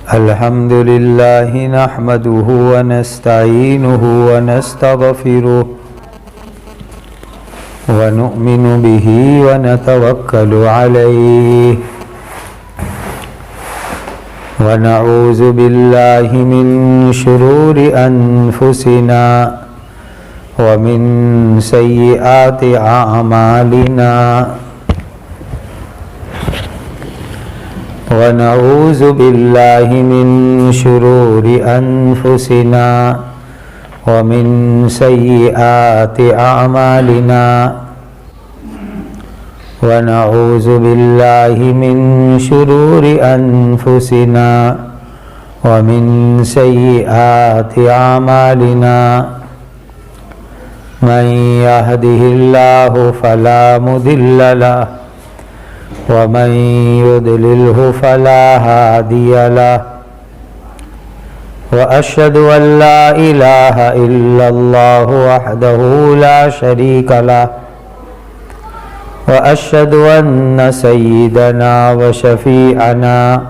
الحمد لله نحمده ونستعينه ونستغفره ونؤمن به ونتوكل عليه ونعوذ بالله من شرور أنفسنا ومن سيئات أعمالنا ونعوذ بالله من شرور أنفسنا ومن سيئات أعمالنا ونعوذ بالله من شرور أنفسنا ومن سيئات أعمالنا من يهده الله فلا مضل له ومن يضلله فلا هادي له وأشهد أن لا إله إلا الله وحده لا شريك له وأشهد أن سيدنا وشفيعنا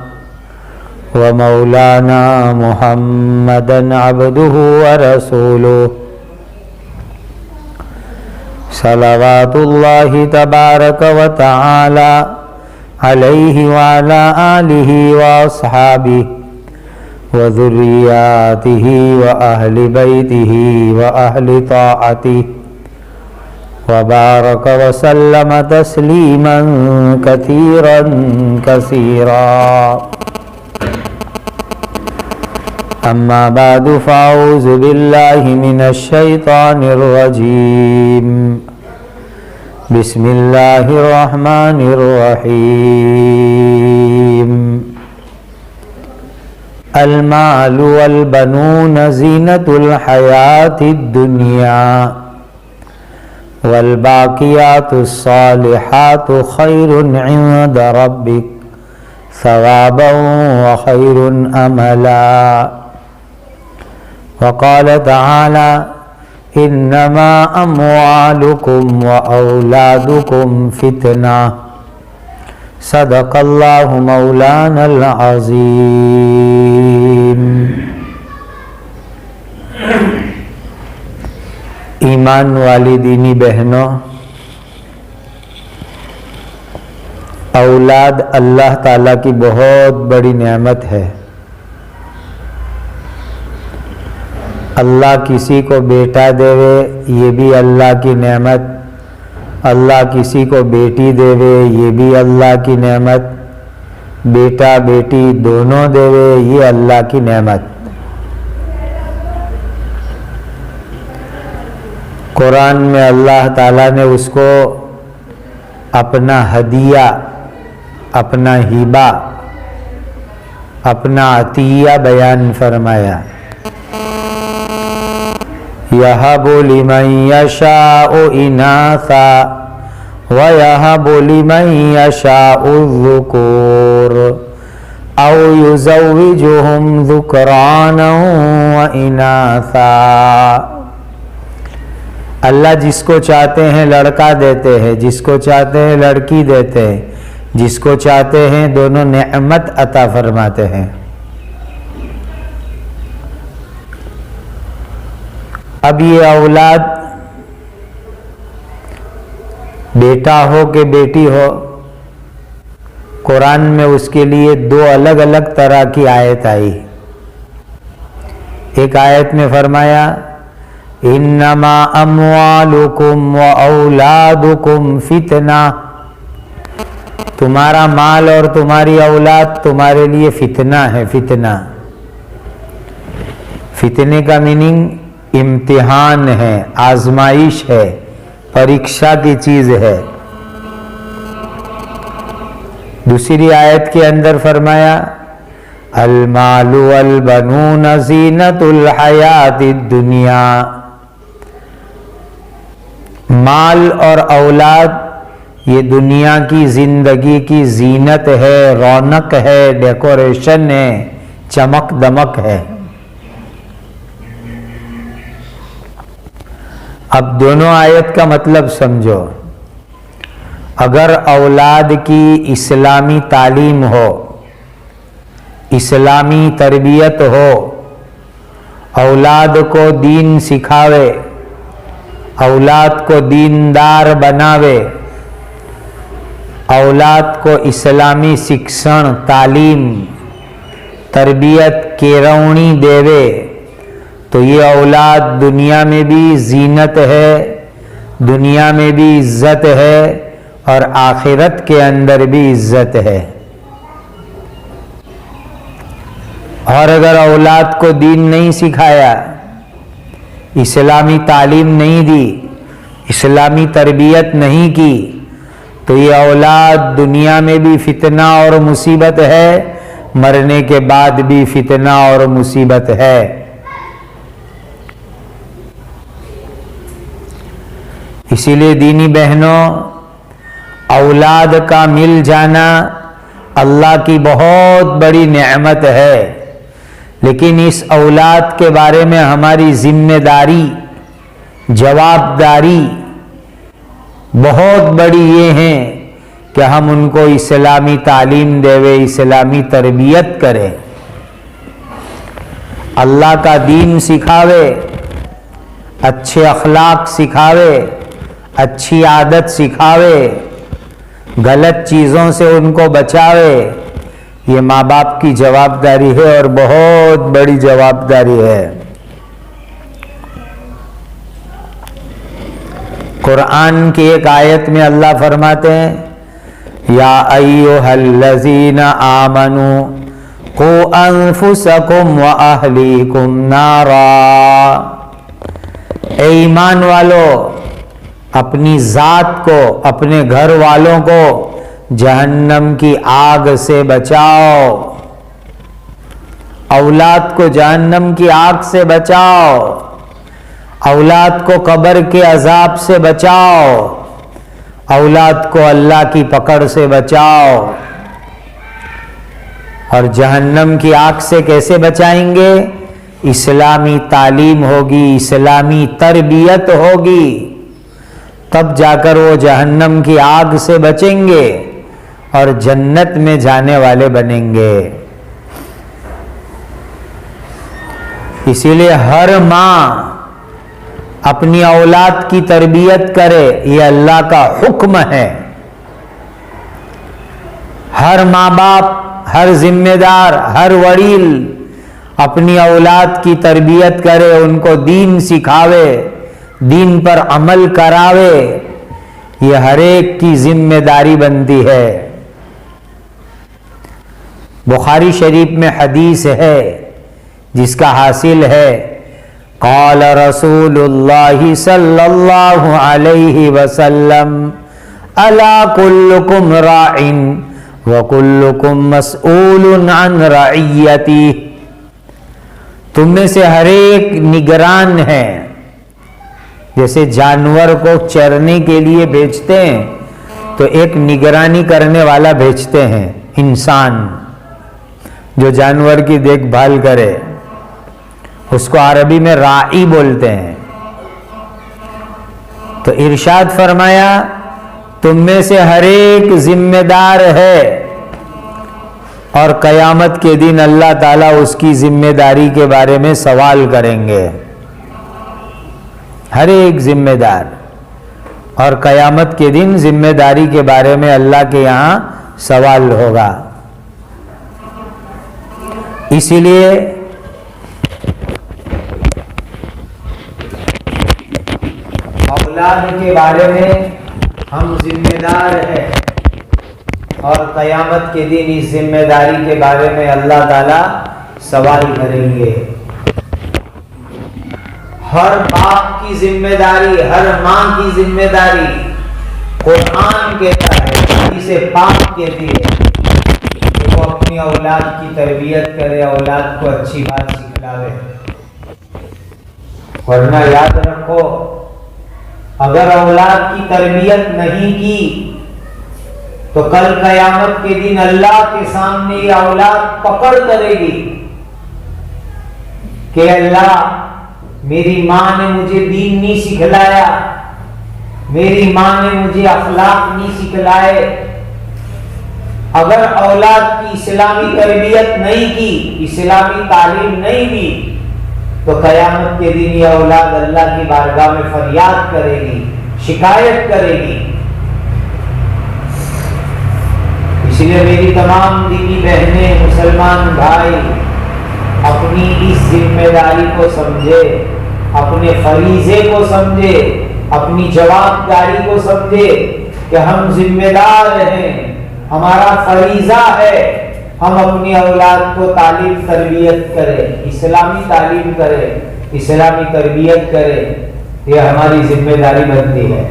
ومولانا محمدا عبده ورسوله صلوات الله تبارك وتعالى عليه وعلى آله وأصحابه وذرياته وأهل بيته وأهل طاعته وبارك وسلم تسليما كثيرا كثيرا أما بعد فأعوذ بالله من الشيطان الرجيم بسم الله الرحمن الرحيم المال والبنون زينة الحياة الدنيا والباقيات الصالحات خير عند ربك ثوابا وخير أملا وقال تعالى إنما أموالكم وأولادكم فتنة صدق الله مولانا العظيم. ایمان والی دینی بہنوں، اولاد اللہ تعالیٰ کی بہت بڑی نعمت ہے. اللہ کسی کو بیٹا دے یہ بھی اللہ کی نعمت، اللہ کسی کو بیٹی دے یہ بھی اللہ کی نعمت، بیٹا بیٹی دونوں دے یہ اللہ کی نعمت. قرآن میں اللہ تعالیٰ نے اس کو اپنا ہدیہ، اپنا ہبہ، اپنا عطیہ بیان فرمایا. یَہَبُ لِمَن یَشَاءُ اِنَاثًا وَیَہَبُ لِمَن یَشَاءُ الذُّکُورَ اَوْ یُزَوِّجُهُمْ ذُکْرَانًا وَإِنَاثًا. اللہ جس کو چاہتے ہیں لڑکا دیتے ہیں، جس کو چاہتے ہیں لڑکی دیتے ہیں، جس کو چاہتے ہیں دونوں نعمت عطا فرماتے ہیں. اب یہ اولاد بیٹا ہو کہ بیٹی ہو، قرآن میں اس کے لیے دو الگ الگ طرح کی آیت آئی. ایک آیت میں فرمایا انما اموالکم واولادکم فتنہ، تمہارا مال اور تمہاری اولاد تمہارے لیے فتنہ ہے. فتنے کا میننگ امتحان ہے، آزمائش ہے، پریکشا کی چیز ہے. دوسری آیت کے اندر فرمایا المال والبنون زینت الحیات الدنیا، مال اور اولاد یہ دنیا کی زندگی کی زینت ہے، رونق ہے، ڈیکوریشن ہے، چمک دمک ہے. اب دونوں آیت کا مطلب سمجھو. اگر اولاد کی اسلامی تعلیم ہو، اسلامی تربیت ہو، اولاد کو دین سکھاوے، اولاد کو دیندار بناوے، اولاد کو اسلامی شکشن، تعلیم، تربیت، کیرونی دیوے، تو یہ اولاد دنیا میں بھی زینت ہے، دنیا میں بھی عزت ہے، اور آخرت کے اندر بھی عزت ہے۔ اور اگر اولاد کو دین نہیں سکھایا، اسلامی تعلیم نہیں دی، اسلامی تربیت نہیں کی، تو یہ اولاد دنیا میں بھی فتنہ اور مصیبت ہے، مرنے کے بعد بھی فتنہ اور مصیبت ہے۔ اسی لیے دینی بہنوں، اولاد کا مل جانا اللہ کی بہت بڑی نعمت ہے، لیکن اس اولاد کے بارے میں ہماری ذمہ داری، جواب داری بہت بڑی یہ ہے کہ ہم ان کو اسلامی تعلیم دے، اسلامی تربیت کریں، اللہ کا دین سکھاوے، اچھے اخلاق سکھاوے، اچھی عادت سکھاوے، غلط چیزوں سے ان کو بچاوے۔ یہ ماں باپ کی جواب داری ہے، اور بہت بڑی جواب داری ہے۔ قرآن کی ایک آیت میں اللہ فرماتے ہیں، یا ایھا الذین آمنوا قوا انفسکم واہلیکم نارا، اے ایمان والو، اپنی ذات کو، اپنے گھر والوں کو جہنم کی آگ سے بچاؤ، اولاد کو جہنم کی آگ سے بچاؤ، اولاد کو قبر کے عذاب سے بچاؤ، اولاد کو اللہ کی پکڑ سے بچاؤ۔ اور جہنم کی آگ سے کیسے بچائیں گے؟ اسلامی تعلیم ہوگی، اسلامی تربیت ہوگی، تب جا کر وہ جہنم کی آگ سے بچیں گے اور جنت میں جانے والے بنیں گے۔ اسی لیے ہر ماں اپنی اولاد کی تربیت کرے، یہ اللہ کا حکم ہے۔ ہر ماں باپ، ہر ذمہ دار، ہر وڈیل اپنی اولاد کی تربیت کرے، ان کو دین سکھاوے، دین پر عمل کراوے، یہ ہر ایک کی ذمہ داری بنتی ہے۔ بخاری شریف میں حدیث ہے جس کا حاصل ہے، قال رسول اللہ صلی اللہ علیہ وسلم الا کلکم راع وکلکم مسئول عن رعیتہ، تم میں سے ہر ایک نگران ہے۔ جیسے جانور کو چرنے کے لیے بھیجتے ہیں تو ایک نگرانی کرنے والا بھیجتے ہیں، انسان جو جانور کی دیکھ بھال کرے، اس کو عربی میں راعی بولتے ہیں۔ تو ارشاد فرمایا، تم میں سے ہر ایک ذمہ دار ہے، اور قیامت کے دن اللہ تعالیٰ اس کی ذمہ داری کے بارے میں سوال کریں گے، ہر ایک ذمہ دار، اور قیامت کے دن ذمہ داری کے بارے میں اللہ کے یہاں سوال ہوگا۔ اسی لیے اولاد کے بارے میں ہم ذمہ دار ہیں، اور قیامت کے دن اس ذمہ داری کے بارے میں اللہ تعالیٰ سوال کریں گے۔ ہر باپ کی ذمہ داری، ہر ماں کی ذمہ داری، قرآن کہتا ہے، حدیث پاک کہتی ہے کہ وہ اپنی اولاد کی تربیت کرے، اولاد کو اچھی بات سکھلاوے۔ ورنہ یاد رکھو، اگر اولاد کی تربیت نہیں کی تو کل قیامت کے دن اللہ کے سامنے یہ اولاد پکڑ کرے گی کہ اللہ، میری ماں نے مجھے دین نہیں سکھلایا، میری ماں نے مجھے اخلاق نہیں سکھلائے، اگر اولاد کی اسلامی تربیت نہیں کی، اسلامی تعلیم نہیں دی، تو قیامت کے دن یہ اولاد اللہ کی بارگاہ میں فریاد کرے گی، شکایت کرے گی۔ اس لیے میری تمام دینی بہنیں، مسلمان بھائی اپنی اس ذمہ داری کو سمجھے، اپنے فریضے کو سمجھے، اپنی جواب داری کو سمجھے کہ ہم ذمہ دار ہیں، ہمارا فریضہ ہے ہم اپنی اولاد کو تعلیم تربیت کریں، اسلامی تعلیم کریں، اسلامی تربیت کریں، یہ ہماری ذمہ داری بنتی ہے۔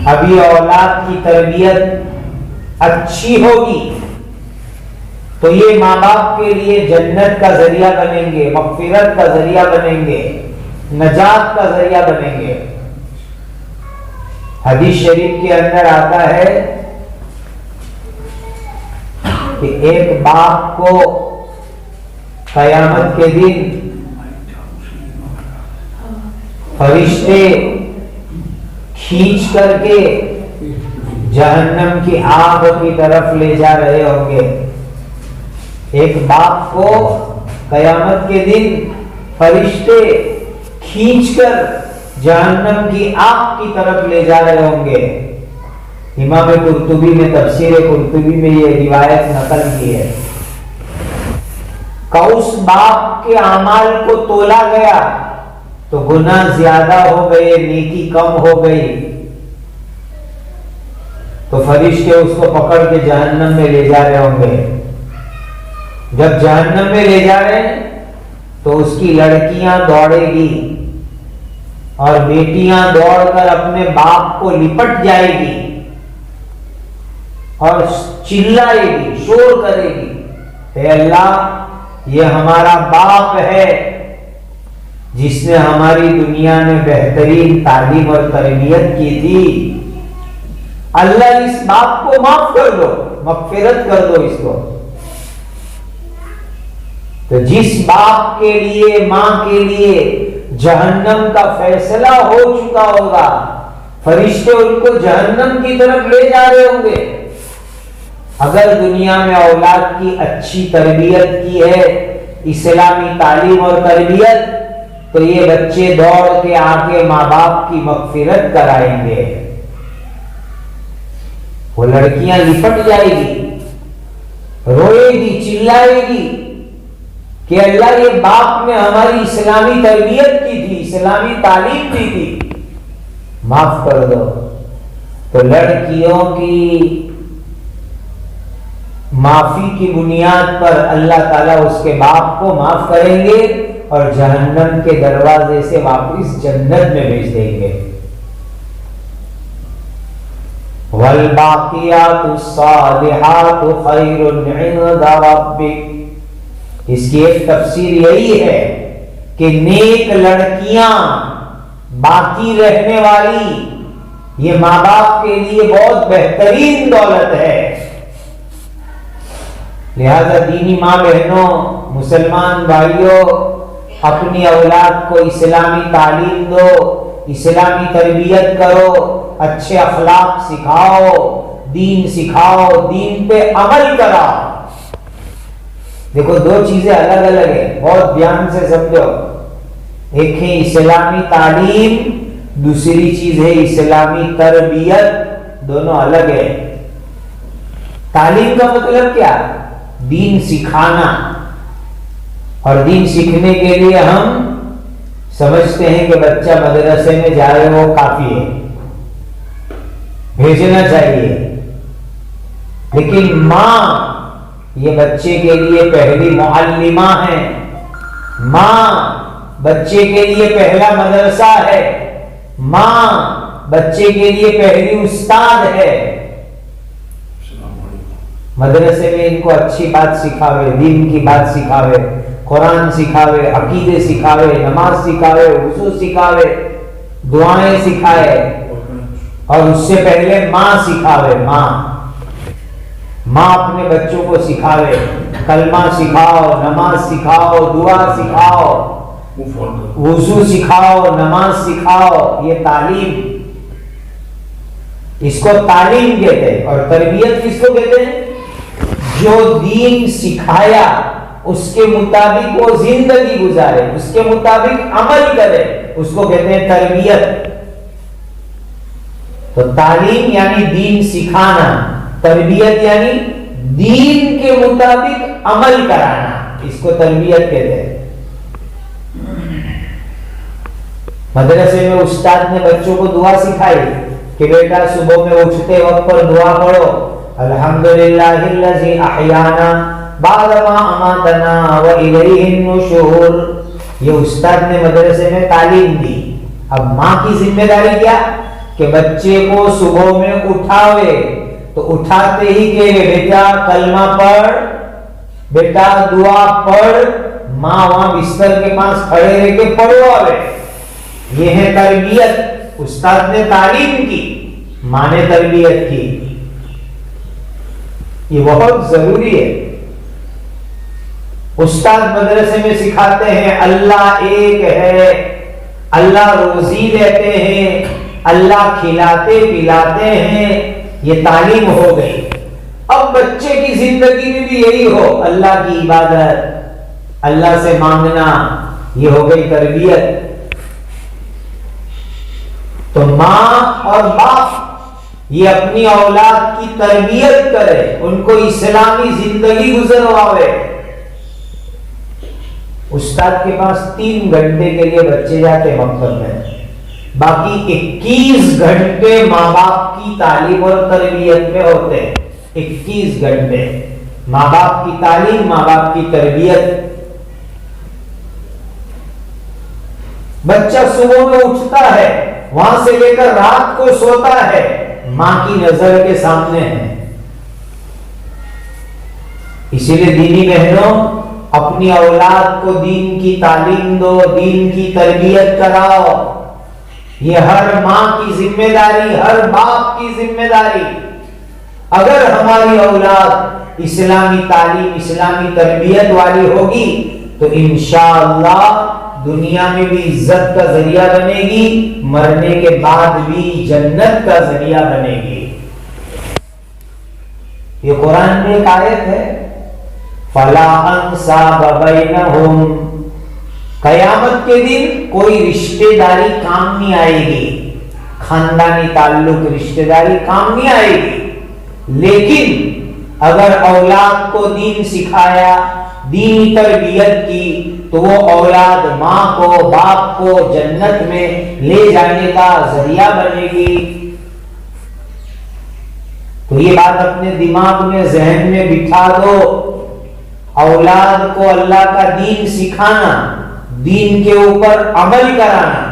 اب یہ اولاد کی تربیت اچھی ہوگی تو یہ ماں باپ کے لیے جنت کا ذریعہ بنیں گے، مغفرت کا ذریعہ بنیں گے، نجات کا ذریعہ بنیں گے۔ حدیث شریف کے اندر آتا ہے کہ ایک باپ کو قیامت کے دن فرشتے کھینچ کر کے جہنم کی آگ کی طرف لے جا رہے ہوں گے۔ ایک باپ کو قیامت کے دن فرشتے کھینچ کر جہنم کی آگ کی طرف لے جا رہے ہوں گے۔ امام قرطبی نے تفسیر قرطبی میں یہ روایت نقل کی ہے کہ اس باپ کے اعمال کو تولا گیا تو گناہ زیادہ ہو گئے، نیکی کم ہو گئی، تو فرشتے اس کو پکڑ کے جہنم میں لے جا رہے ہوں گے۔ جب جہنم میں لے جا رہے ہیں تو اس کی لڑکیاں دوڑے گی اور بیٹیاں دوڑ کر اپنے باپ کو لپٹ جائے گی اور چلائے گی، شور کرے گی، اے اللہ یہ ہمارا باپ ہے جس نے ہماری دنیا میں بہترین تعلیم اور تربیت کی تھی، اللہ اس باپ کو معاف کر دو، مغفرت کر دو اس کو۔ تو جس باپ کے لیے، ماں کے لیے جہنم کا فیصلہ ہو چکا ہوگا، فرشتے ان کو جہنم کی طرف لے جا رہے ہوں گے، اگر دنیا میں اولاد کی اچھی تربیت کی ہے، اسلامی تعلیم اور تربیت، تو یہ بچے دوڑ کے آ کے ماں باپ کی مغفرت کرائیں گے۔ وہ لڑکیاں لپٹ جائے گی، روئے گی، چلائے گی کہ اللہ یہ باپ نے ہماری اسلامی تربیت کی تھی، اسلامی تعلیم دی تھی، معاف کر دو۔ تو لڑکیوں کی معافی کی بنیاد پر اللہ تعالیٰ اس کے باپ کو معاف کریں گے اور جہنم کے دروازے سے واپس جنت میں بھیج دیں گے۔ والباقیات الصالحات خیر عند ربک، اس کی ایک تفسیر یہی ہے کہ نیک لڑکیاں، باقی رہنے والی، یہ ماں باپ کے لیے بہت بہترین دولت ہے۔ لہذا دینی ماں بہنوں، مسلمان بھائیوں، اپنی اولاد کو اسلامی تعلیم دو، اسلامی تربیت کرو، اچھے اخلاق سکھاؤ، دین سکھاؤ، دین پہ عمل کراؤ۔ دیکھو دو چیزیں الگ الگ ہیں، بہت دھیان سے سمجھو۔ ایک ہے اسلامی تعلیم، دوسری چیز ہے اسلامی تربیت، دونوں الگ ہیں۔ تعلیم کا مطلب کیا؟ دین سکھانا، اور دین سیکھنے کے لیے ہم سمجھتے ہیں کہ بچہ مدرسے میں جائے وہ کافی ہے، بھیجنا چاہیے، لیکن ماں یہ بچے کے لیے پہلی معلمہ ہے، ماں بچے کے لیے پہلا مدرسہ ہے، ماں بچے کے لیے پہلی استاد ہے۔ مدرسے میں ان کو اچھی بات سکھاوے، دین کی بات سکھاوے، قرآن سکھاوے، عقیدے سکھاوے، نماز سکھاوے، وضو سکھاوے، دعائیں سکھائے، اور اس سے پہلے ماں سکھاوے۔ ماں اپنے بچوں کو سکھاوے، کلمہ سکھاؤ، نماز سکھاؤ، دعا سکھاؤ، وضو سکھاؤ، نماز سکھاؤ، یہ تعلیم۔ اس کو تعلیم کہتے ہیں. اور تربیت کس کو کہتے ہیں؟ جو دین سکھایا اس کے مطابق وہ زندگی گزارے، اس کے مطابق عمل کرے، اس کو کہتے ہیں تربیت. تو تعلیم یعنی دین سکھانا، تربیت یعنی دین کے مطابق عمل کرانا، اس کو تربیت کہتے ہیں. مدرسے میں استاد نے بچوں کو دعا سکھائی کہ بیٹا صبح میں اٹھتے وقت پر دعا پڑھو، الحمدللہ الذی احیانا بعد ما اماتنا والیہ النشور. یہ استاد نے مدرسے میں تعلیم دی. اب ماں کی ذمہ داری کیا کہ بچے کو صبح میں اٹھاوے، تو اٹھاتے ہی کہ بیٹا کلمہ پڑھ، بیٹا دعا پڑھ. ماں وہاں بستر کے پاس کھڑے رہ کے پڑھواوے. یہ ہے تربیت. استاد نے تعلیم کی، ماں نے تربیت کی. یہ بہت ضروری ہے. استاد مدرسے میں سکھاتے ہیں اللہ ایک ہے، اللہ روزی دیتے ہیں، اللہ کھلاتے پلاتے ہیں. یہ تعلیم ہو گئی. اب بچے کی زندگی میں بھی یہی ہو، اللہ کی عبادت، اللہ سے مانگنا، یہ ہو گئی تربیت. تو ماں اور باپ یہ اپنی اولاد کی تربیت کرے، ان کو اسلامی زندگی گزرواوے. استاد کے پاس 3 گھنٹے کے لیے بچے جاتے مکتب میں، باقی 21 گھنٹے ماں باپ کی تعلیم اور تربیت میں ہوتے ہیں. 21 گھنٹے ماں باپ کی تعلیم، ماں باپ کی تربیت. بچہ صبح میں اٹھتا ہے، وہاں سے لے کر رات کو سوتا ہے، ماں کی نظر کے سامنے ہے. اسی لیے دینی بہنوں اپنی اولاد کو دین کی تعلیم دو، دین کی تربیت کراؤ. یہ ہر ماں کی ذمہ داری، ہر باپ کی ذمہ داری. اگر ہماری اولاد اسلامی تعلیم، اسلامی تربیت والی ہوگی تو انشاءاللہ دنیا میں بھی عزت کا ذریعہ بنے گی، مرنے کے بعد بھی جنت کا ذریعہ بنے گی. یہ قرآن میں ایک آیت ہے، فَلَا أَنْسَابَ بَيْنَهُمْ. قیامت کے دن کوئی رشتہ داری کام نہیں آئے گی، خاندانی تعلق، رشتہ داری کام نہیں آئے گی. لیکن اگر اولاد کو دین سکھایا، دینی تربیت کی، تو وہ اولاد ماں کو، باپ کو جنت میں لے جانے کا ذریعہ بنے گی. تو یہ بات اپنے دماغ میں، ذہن میں بٹھا دو. اولاد کو اللہ کا دین سکھانا، دین کے اوپر عمل کرانا،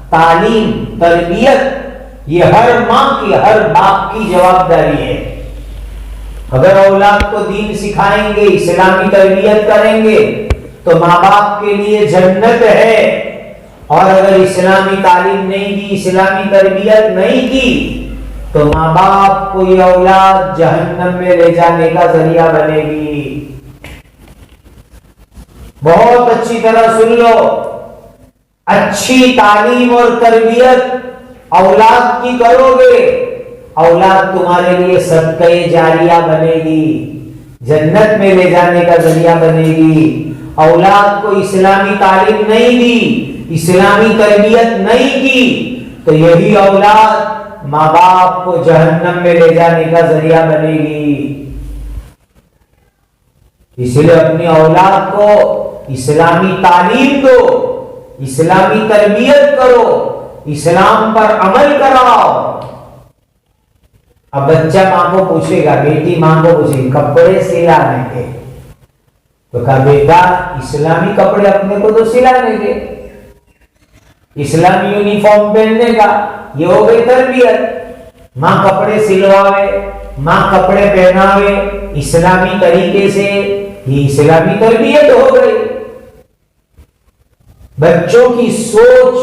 تعلیم، تربیت، یہ ہر ماں کی، ہر باپ کی جواب داری ہے. اگر اولاد کو دین سکھائیں گے، اسلامی تربیت کریں گے تو ماں باپ کے لیے جنت ہے. اور اگر اسلامی تعلیم نہیں دی، اسلامی تربیت نہیں کی تو ماں باپ کو یہ اولاد جہنم میں لے جانے کا ذریعہ بنے گی. بہت اچھی طرح سن لو، اچھی تعلیم اور تربیت اولاد کی کرو گے، اولاد تمہارے لیے صدقہ جاریہ بنے گی، جنت میں لے جانے کا ذریعہ بنے گی. اولاد کو اسلامی تعلیم نہیں دی، اسلامی تربیت نہیں کی تو یہی اولاد ماں باپ کو جہنم میں لے جانے کا ذریعہ بنے گی. اس لیے اپنی اولاد کو اسلامی تعلیم دو، اسلامی تربیت کرو، اسلام پر عمل کراؤ. اب بچہ ماں کو پوچھے گا، بیٹی ماں کو پوچھے گی کپڑے سلانے کے، تو کہا بیٹا اسلامی کپڑے اپنے کو تو سلانے کے، اسلامی یونیفارم پہننے کا. یہ ہو گئی تربیت. ماں کپڑے سلواوے، ماں کپڑے پہناوے اسلامی طریقے سے، یہ اسلامی تربیت ہو گئی. بچوں کی سوچ،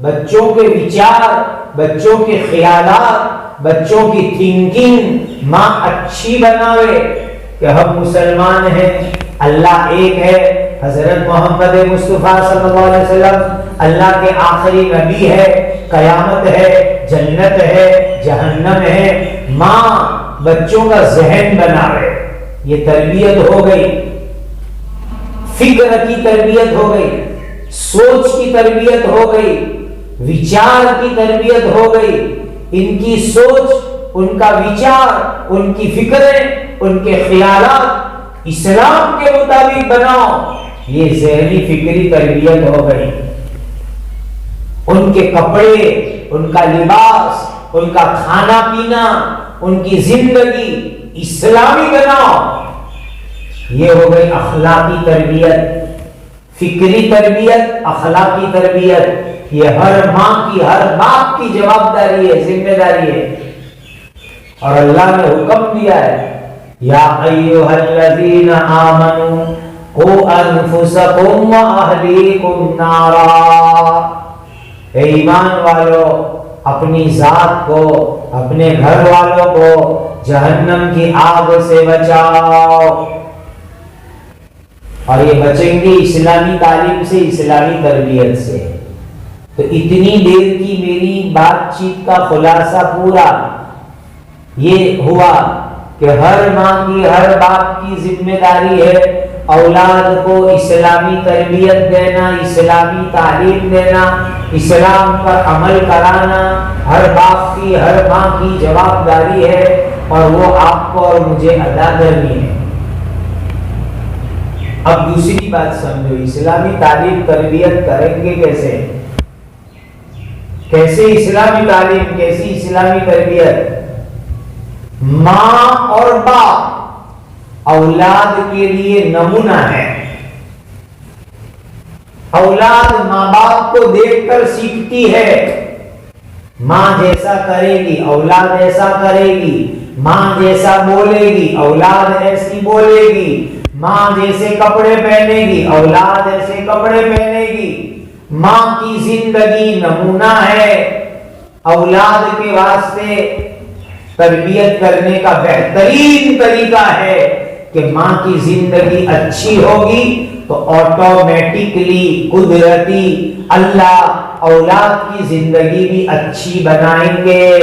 بچوں کے وچار، بچوں کے خیالات، بچوں کی تھنکنگ ماں اچھی بناوے کہ ہم مسلمان ہیں، اللہ ایک ہے، حضرت محمد مصطفیٰ صلی اللہ علیہ وسلم اللہ کے آخری نبی ہے، قیامت ہے، جنت ہے، جہنم ہے، ماں بچوں کا ذہن بناوے، یہ تربیت ہو گئی، فکر کی تربیت ہو گئی، سوچ کی تربیت ہو گئی، وچار کی تربیت ہو گئی۔ ان کی سوچ، ان کا وچار، ان کی فکریں، ان کے خیالات اسلام کے مطابق بناؤ، یہ ذہنی فکری تربیت ہو گئی۔ ان کے کپڑے، ان کا لباس، ان کا کھانا پینا، ان کی زندگی اسلامی بناؤ، یہ ہو گئی اخلاقی تربیت، فکری تربیت، اخلاقی تربیت۔ یہ ہر ماں کی، ہر باپ کی جوابداری ہے، ذمہ داری ہے۔ اور اللہ نے حکم دیا ہے، یا ایھا الذین آمنوا قوا انفسکم واہلیکم نارا، اے ایمان والو اپنی ذات کو، اپنے گھر والوں کو جہنم کی آگ سے بچاؤ۔ اور یہ بچیں گے اسلامی تعلیم سے، اسلامی تربیت سے۔ تو اتنی دیر کی میری بات چیت کا خلاصہ پورا یہ ہوا کہ ہر ماں کی، ہر باپ کی ذمہ داری ہے اولاد کو اسلامی تربیت دینا، اسلامی تعلیم دینا، اسلام پر عمل کرانا۔ ہر باپ کی، ہر ماں کی جوابداری ہے، اور وہ آپ کو اور مجھے ادا کرنی ہے۔ اب دوسری بات سمجھو، اسلامی تعلیم تربیت کریں گے کیسے؟ کیسے اسلامی تعلیم، کیسی اسلامی تربیت؟ ماں اور باپ اولاد کے لیے نمونہ ہے۔ اولاد ماں باپ کو دیکھ کر سیکھتی ہے، ماں جیسا کرے گی اولاد ایسا کرے گی، ماں جیسا بولے گی اولاد ایسی بولے گی، ماں جیسے کپڑے پہنے گی اولاد ایسے کپڑے پہنے گی۔ ماں کی زندگی نمونہ ہے۔ اولاد کے واسطے تربیت کرنے کا بہترین طریقہ ہے کہ ماں کی زندگی اچھی ہوگی تو آٹومیٹکلی، قدرتی اللہ اولاد کی زندگی بھی اچھی بنائیں گے۔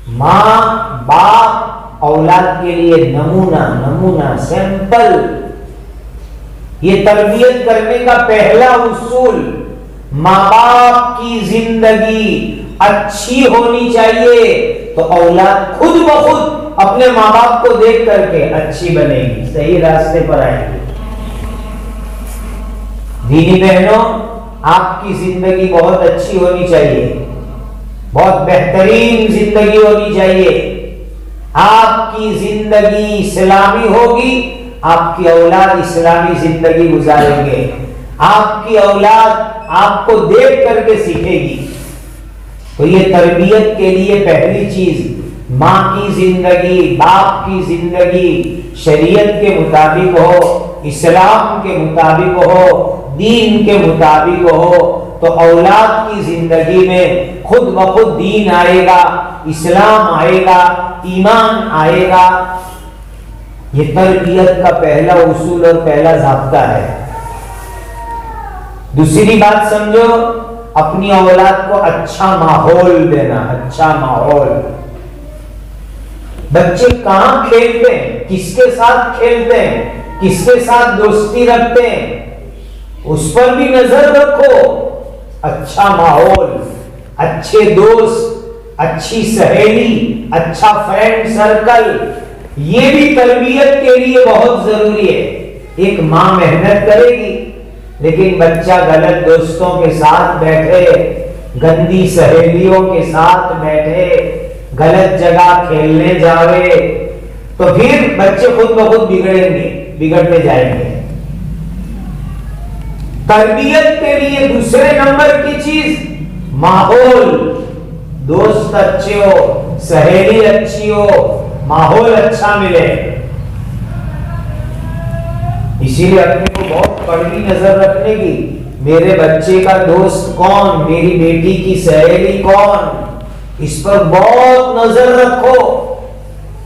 ماں باپ اولاد کے لیے نمونہ سیمپل۔ یہ تربیت کرنے کا پہلا اصول، ماں باپ کی زندگی اچھی ہونی چاہیے تو اولاد خود بخود اپنے ماں باپ کو دیکھ کر کے اچھی بنے گی، صحیح راستے پر آئے گی۔ دینی بہنوں، آپ کی زندگی بہت اچھی ہونی چاہیے، بہت بہترین زندگی ہونی چاہیے۔ آپ کی زندگی اسلامی ہوگی، آپ کی اولاد اسلامی زندگی گزاریں گے۔ آپ کی اولاد آپ کو دیکھ کر کے سیکھے گی۔ تو یہ تربیت کے لیے پہلی چیز، ماں کی زندگی، باپ کی زندگی شریعت کے مطابق ہو، اسلام کے مطابق ہو، دین کے مطابق ہو، تو اولاد کی زندگی میں خود بخود دین آئے گا، اسلام آئے گا، ایمان آئے گا۔ یہ تربیت کا پہلا اصول اور پہلا ضابطہ ہے۔ دوسری بات سمجھو، اپنی اولاد کو اچھا ماحول دینا، اچھا ماحول۔ بچے کہاں کھیلتے ہیں، کس کے ساتھ کھیلتے ہیں، کس کے ساتھ دوستی رکھتے ہیں، اس پر بھی نظر رکھو۔ اچھا ماحول، اچھے دوست، اچھی سہیلی، اچھا فرینڈ سرکل، یہ بھی تربیت کے لیے بہت ضروری ہے۔ ایک ماں محنت کرے گی لیکن بچہ غلط دوستوں کے ساتھ بیٹھے، گندی سہیلیوں کے ساتھ بیٹھے، غلط جگہ کھیلنے جاوے، تو پھر بچے خود بخود بگڑیں گے، بگڑتے جائیں گے۔ تربیت کے لیے دوسرے نمبر کی چیز ماحول، دوست اچھے ہو، سہیلی اچھی ہو، ماحول اچھا ملے۔ اسی لیے اپنے کو بہت کڑی نظر رکھنے کی، میرے بچے کا دوست کون، میری بیٹی کی سہیلی کون، اس پر بہت نظر رکھو۔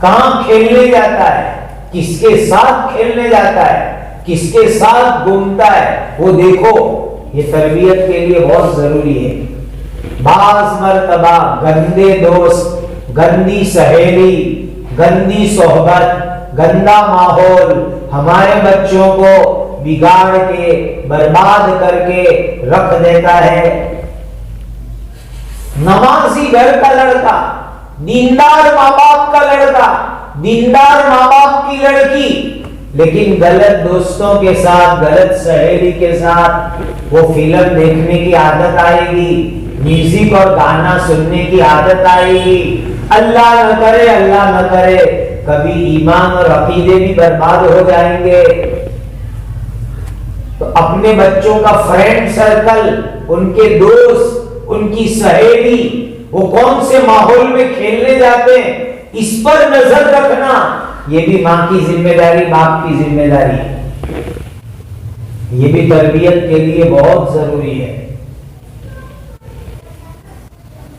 کہاں کھیلنے جاتا ہے، کس کے ساتھ کھیلنے جاتا ہے، کس کے ساتھ گھومتا ہے، وہ دیکھو۔ یہ تربیت کے لیے بہت ضروری ہے۔ بعض مرتبہ گندے دوست، گندی سہیلی، گندی صحبت، گندا ماحول ہمارے بچوں کو بگاڑ کے برباد کر کے رکھ دیتا ہے۔ نمازی گھر کا لڑکا، دیندار ماں باپ کا لڑکا، دیندار ماں باپ کی لڑکی، لیکن غلط دوستوں کے ساتھ، غلط سہیلی کے ساتھ وہ فلم دیکھنے کی عادت آئے گی، میوزک اور گانا سننے کی عادت آئے گی۔ اللہ نہ کرے، اللہ نہ کرے، کبھی ایمان اور عقیدے بھی برباد ہو جائیں گے۔ تو اپنے بچوں کا فرینڈ سرکل، ان کے دوست، ان کی سہیلی، وہ کون سے ماحول میں کھیلنے جاتے ہیں، اس پر نظر رکھنا، یہ بھی ماں کی ذمہ داری، باپ کی ذمہ داری ہے۔ یہ بھی تربیت کے لیے بہت ضروری ہے۔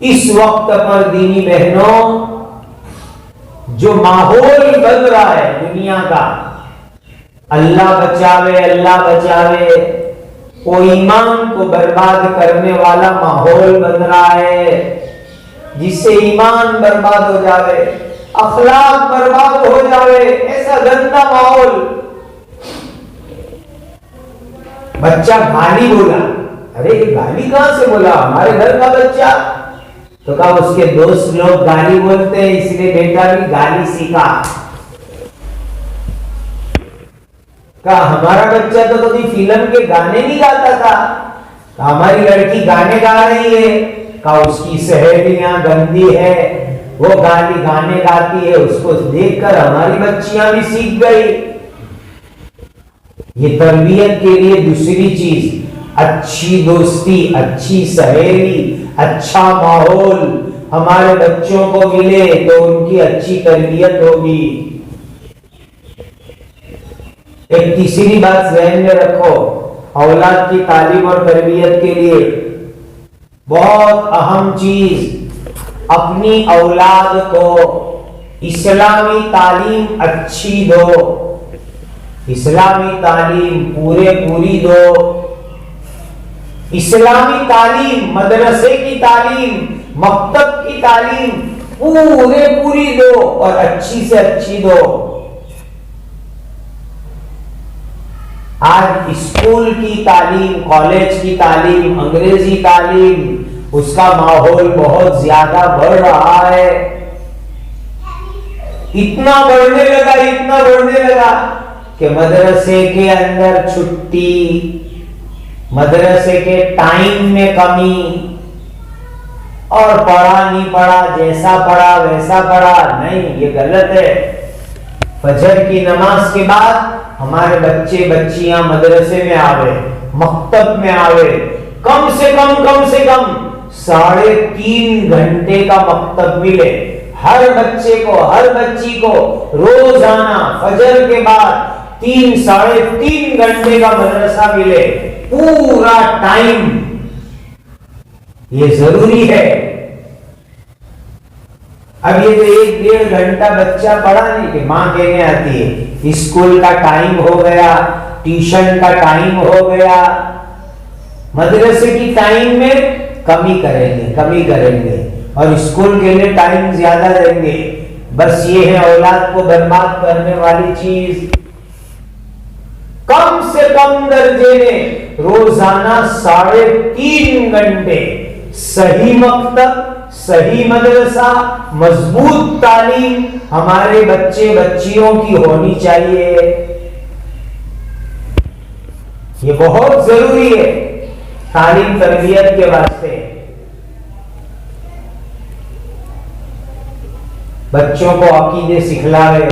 اس وقت پر دینی بہنوں جو ماحول بن رہا ہے دنیا کا، اللہ بچاوے، اللہ بچاوے، وہ ایمان کو برباد کرنے والا ماحول بن رہا ہے، جس سے ایمان برباد ہو جاوے، اخلاق برباد ہو جاوے، ایسا گندا ماحول۔ بچہ گالی بولا، ارے یہ گالی کہاں سے بولا؟ ہمارے گھر کا بچہ تو کہا اس کے دوست لوگ گالی بولتے ہیں اس لیے بیٹا بھی گالی سیکھا۔ کہا ہمارا بچہ تو کبھی فلم کے گانے نہیں گاتا تھا، ہماری لڑکی گانے گا رہی ہے، کہا اس کی سہیلیاں گندی ہے، وہ گانے گاتی ہے، اس کو دیکھ کر ہماری بچیاں بھی سیکھ گئی۔ یہ تربیت کے لیے دوسری چیز، اچھی دوستی، اچھی سہیلی، اچھا ماحول ہمارے بچوں کو ملے تو ان کی اچھی تربیت ہوگی۔ ایک تیسری بات ذہن میں رکھو، اولاد کی تعلیم اور تربیت کے لیے بہت اہم چیز، اپنی اولاد کو اسلامی تعلیم اچھی دو، اسلامی تعلیم پوری دو۔ اسلامی تعلیم، مدرسے کی تعلیم، مکتب کی تعلیم پوری دو اور اچھی سے اچھی دو۔ آج اسکول کی تعلیم، کالج کی تعلیم، انگریزی تعلیم، اس کا ماحول بہت زیادہ بڑھ رہا ہے، اتنا بڑھنے لگا کہ مدرسے کے اندر چھٹی، مدرسے کے ٹائم میں کمی، اور پڑھا نہیں پڑھا، جیسا پڑھا ویسا پڑھا، نہیں، یہ غلط ہے۔ فجر کی نماز کے بعد ہمارے بچے بچیاں مدرسے میں آوے، مکتب میں آوے، کم سے کم 3.5 گھنٹے کا مکتب ملے ہر بچے کو، ہر بچی کو، روزانہ فجر کے بعد 3-3.5 گھنٹے کا مدرسہ ملے، پورا ٹائم، یہ ضروری ہے۔ اب یہ تو 1-1.5 گھنٹہ بچہ پڑھا نہیں کہ ماں کہنے آتی ہے اسکول کا ٹائم ہو گیا، ٹیوشن کا ٹائم ہو گیا، مدرسے کی ٹائم میں کمی کریں گے اور اسکول کے لیے ٹائم زیادہ دیں گے۔ بس یہ ہے اولاد کو برباد کرنے والی چیز۔ کم سے کم درجے میں روزانہ 3.5 گھنٹے صحیح مکتب، صحیح مدرسہ، مضبوط تعلیم ہمارے بچے بچیوں کی ہونی چاہیے۔ یہ بہت ضروری ہے تعلیم تربیت کے واسطے۔ بچوں کو عقیدے سکھلاوے،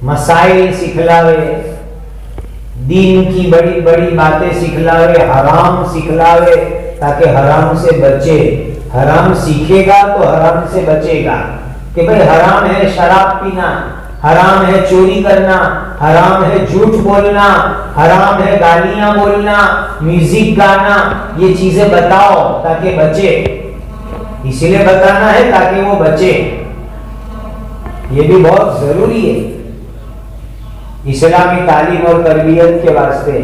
مسائل سکھلاوے، دین کی بڑی بڑی باتیں سکھلاوے، حرام سکھلاوے تاکہ حرام سے بچے۔ حرام سیکھے گا تو حرام سے بچے گا کہ بھئی حرام ہے شراب پینا، حرام ہے چوری کرنا، حرام ہے جھوٹ بولنا، حرام ہے گالیاں بولنا، میوزک گانا، یہ چیزیں بتاؤ تاکہ بچے۔ اس لیے بتانا ہے تاکہ وہ بچے، یہ بھی بہت ضروری ہے اسلامی تعلیم اور تربیت کے واسطے۔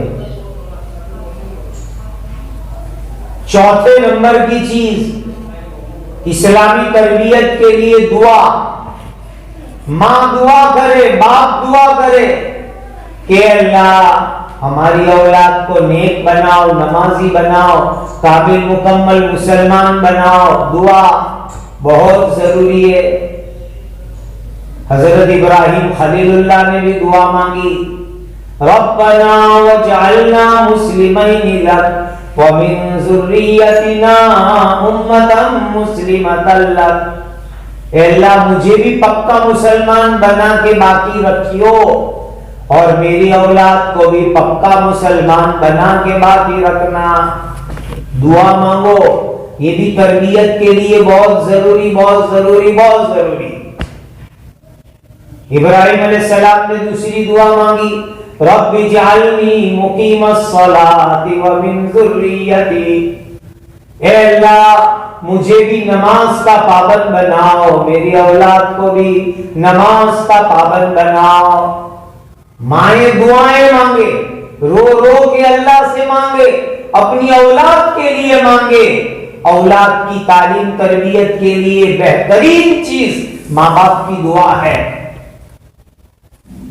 چوتھے نمبر کی چیز اسلامی تربیت کے لیے دعا. ماں دعا کرے، باپ دعا کرے کہ اللہ ہماری اولاد کو نیک بناؤ، نمازی بناؤ، قابل مکمل مسلمان بناؤ. دعا بہت ضروری ہے. حضرت ابراہیم خلیل اللہ نے بھی دعا مانگی، ربنا وجعلنا مسلمین لک ومن ذریتنا امتا مسلمتا لک. اے اللہ مجھے بھی پکا مسلمان بنا کے باقی رکھیو اور میری اولاد کو بھی پکا مسلمان بنا کے باقی رکھنا. دعا مانگو، یہ بھی تربیت کے لیے بہت ضروری، بہت ضروری، بہت ضروری. ابراہیم علیہ السلام نے دوسری دعا مانگی، رب اجعلنی مقیم الصلاۃ ومن ذریتی. اے اللہ مجھے بھی نماز کا پابند بناؤ، میری اولاد کو بھی نماز کا پابند بناؤ. مائیں دعائیں مانگے، رو رو کے اللہ سے مانگے، اپنی اولاد کے لیے مانگے. اولاد کی تعلیم تربیت کے لیے بہترین چیز ماں باپ کی دعا ہے.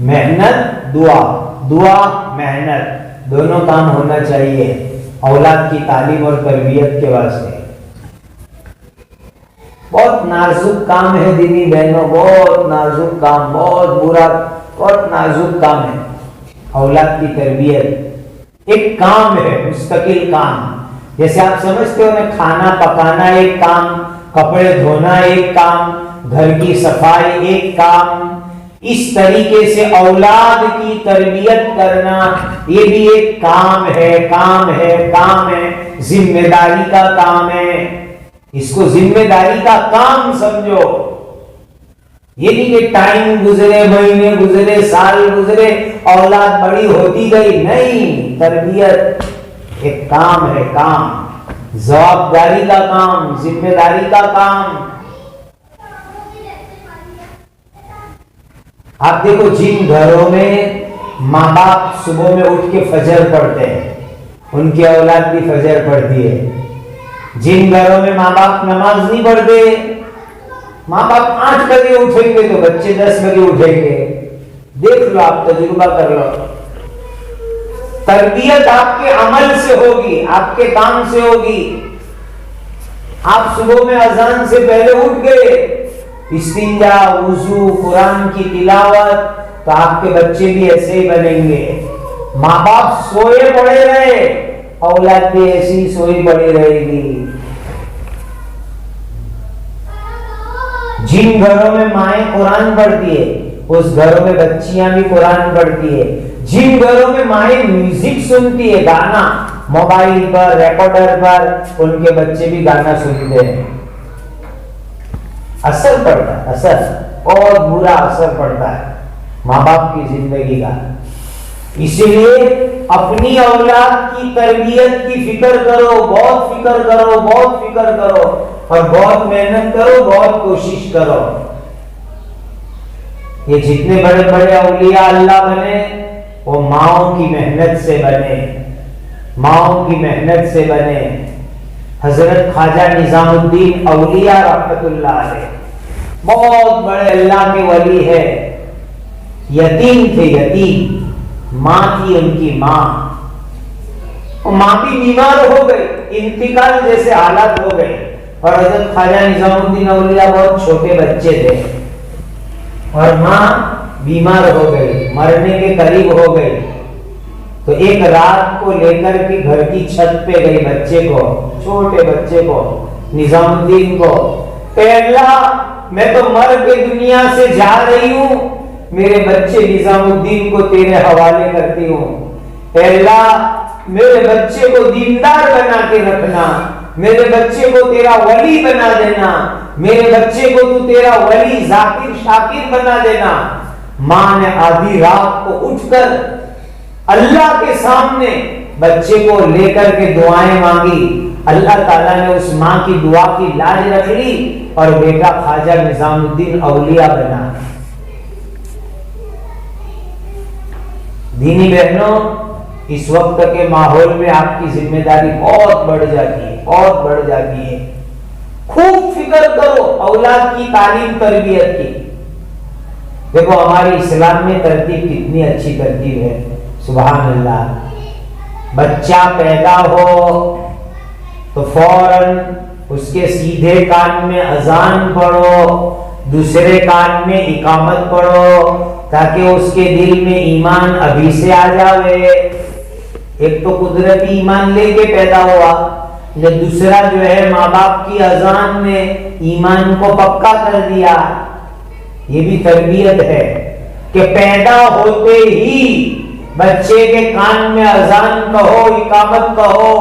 محنت، دعا، دعا محنت دونوں کام ہونا چاہیے اولاد کی تعلیم اور تربیت کے واسطے. بہت نازک کام ہے دینی بہنوں، بہت نازک کام، بہت برا، بہت نازک کام ہے اولاد کی تربیت. ایک کام ہے، مستقل کام. جیسے آپ سمجھتے ہو نا، کھانا پکانا ایک کام، کپڑے دھونا ایک کام، گھر کی صفائی ایک کام، اس طریقے سے اولاد کی تربیت کرنا یہ بھی ایک کام ہے، کام ہے، کام ہے، ذمہ داری کا کام ہے. اس کو ذمہ داری کا کام سمجھو. یہ نہیں کہ ٹائم گزرے، مہینے گزرے، سال گزرے، اولاد بڑی ہوتی گئی. نہیں، تربیت ایک کام ہے، کام، جوابداری کا کام، ذمہ داری کا کام. آپ دیکھو جن گھروں میں ماں باپ صبح میں اٹھ کے فجر پڑھتے ہیں ان کی اولاد بھی فجر پڑھتی ہے. جن گھروں میں ماں باپ نماز نہیں پڑھتے، ماں باپ 8 بجے اٹھیں گے تو بچے 10 بجے اٹھیں گے. دیکھ لو، آپ تجربہ کر لو. تربیت آپ کے عمل سے ہوگی، آپ کے کام سے ہوگی. آپ صبح میں اذان سے پہلے اٹھ گئے، استنجا، وضو، قرآن کی تلاوت، تو آپ کے بچے بھی ایسے ہی بنیں گے. ماں باپ سوئے پڑے رہے، اولاد بھی ایسی سوئی پڑی رہے گی. جن گھروں میں مائیں قرآن پڑھتی ہے اس گھروں میں بچیاں بھی قرآن پڑھتی ہے. جن گھروں میں مائیں میوزک سنتی ہے، گانا موبائل پر، ریکارڈر پر، ان کے بچے بھی گانا سنتے ہیں. اثر پڑتا ہے، اثر، اور برا اثر پڑتا ہے ماں باپ کی زندگی کا. اسی لیے اپنی اولاد کی تربیت کی فکر کرو، بہت فکر کرو، بہت فکر کرو، اور بہت محنت کرو، بہت کوشش کرو. یہ جتنے بڑے بڑے اولیاء اللہ بنے وہ ماؤں کی محنت سے بنے، ماؤں کی محنت سے بنے. حضرت خواجہ نظام الدین اولیاء رحمت اللہ علیہ بہت بڑے اللہ کے ولی ہے. یتیم تھے، یتیم. ماں تھی ان کی ماں، ماں بھی بیمار ہو گئی، انتقال جیسے حالات ہو گئے. اور حضرت خواجہ نظام الدین اولیاء بہت چھوٹے بچے تھے اور ماں بیمار ہو گئی، مرنے کے قریب ہو گئی. تو ایک رات کو لے کر کے گھر کی چھت پہ گئی بچے کو، چھوٹے بچے کو، نظام الدین کو. اے اللہ میں تو مر کے دنیا سے جا رہی ہوں، میرے بچے نظام الدین کو تیرے حوالے کرتی ہوں. اے اللہ میرے بچے کو دیندار بنا کے رکھنا، میرے بچے کو تیرا ولی بنا دینا، میرے بچے کو تو تیرا ولی ذاکر شاکر بنا دینا. ماں نے آدھی رات کو اٹھ کر اللہ کے سامنے بچے کو لے کر کے دعائیں مانگی. اللہ تعالیٰ نے اس ماں کی دعا کی لاج رکھ لی اور بیٹا خواجہ نظام الدین اولیاء بنا. دینی بہنوں، اس وقت کے ماحول میں آپ کی ذمہ داری بہت بڑھ جاتی ہے. بہت بڑھ جاتی ہے. خوب فکر کرو اولاد کی تعلیم تربیت کی. دیکھو ہماری اسلام میں ترتیب کتنی اچھی ترتیب ہے, سبحان اللہ. بچہ پیدا ہو تو فوراً اس کے سیدھے کان میں اذان پڑھو, دوسرے کان میں اقامت پڑھو, تاکہ اس کے دل میں ایمان ابھی سے آ جاوے. ایک تو قدرتی ایمان لے کے پیدا ہوا, دوسرا جو ہے ماں باپ کی اذان نے ایمان کو پکا کر دیا. یہ بھی تربیت ہے کہ پیدا ہوتے ہی بچے کے کان میں اذان کہو, اقامت کہو,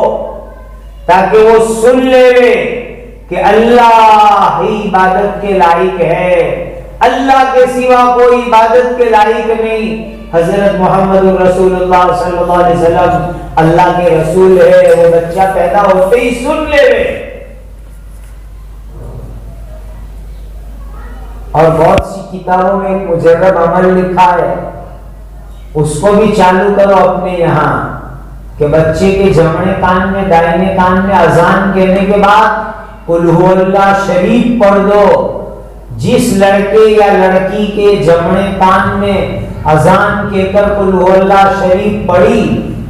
تاکہ وہ سن لے کہ اللہ ہی عبادت کے لائق ہے, اللہ کے سوا کوئی عبادت کے لائق نہیں. حضرت محمد رسول اللہ صلی اللہ علیہ وسلم اللہ کے رسول ہے. وہ بچہ پیدا ہوتے ہی سن لے. اور بہت سی کتابوں میں ایک مجرب عمل لکھا ہے, اس کو بھی چالو کرو اپنے یہاں, کہ بچے کے جمعے کان میں دائنے کان میں اذان کہنے کے بعد قل ہو اللہ شریف پڑھ دو. جس لڑکے یا لڑکی کے جمعے کان میں اذان کہہ کر قل ہو اللہ شریف پڑھی,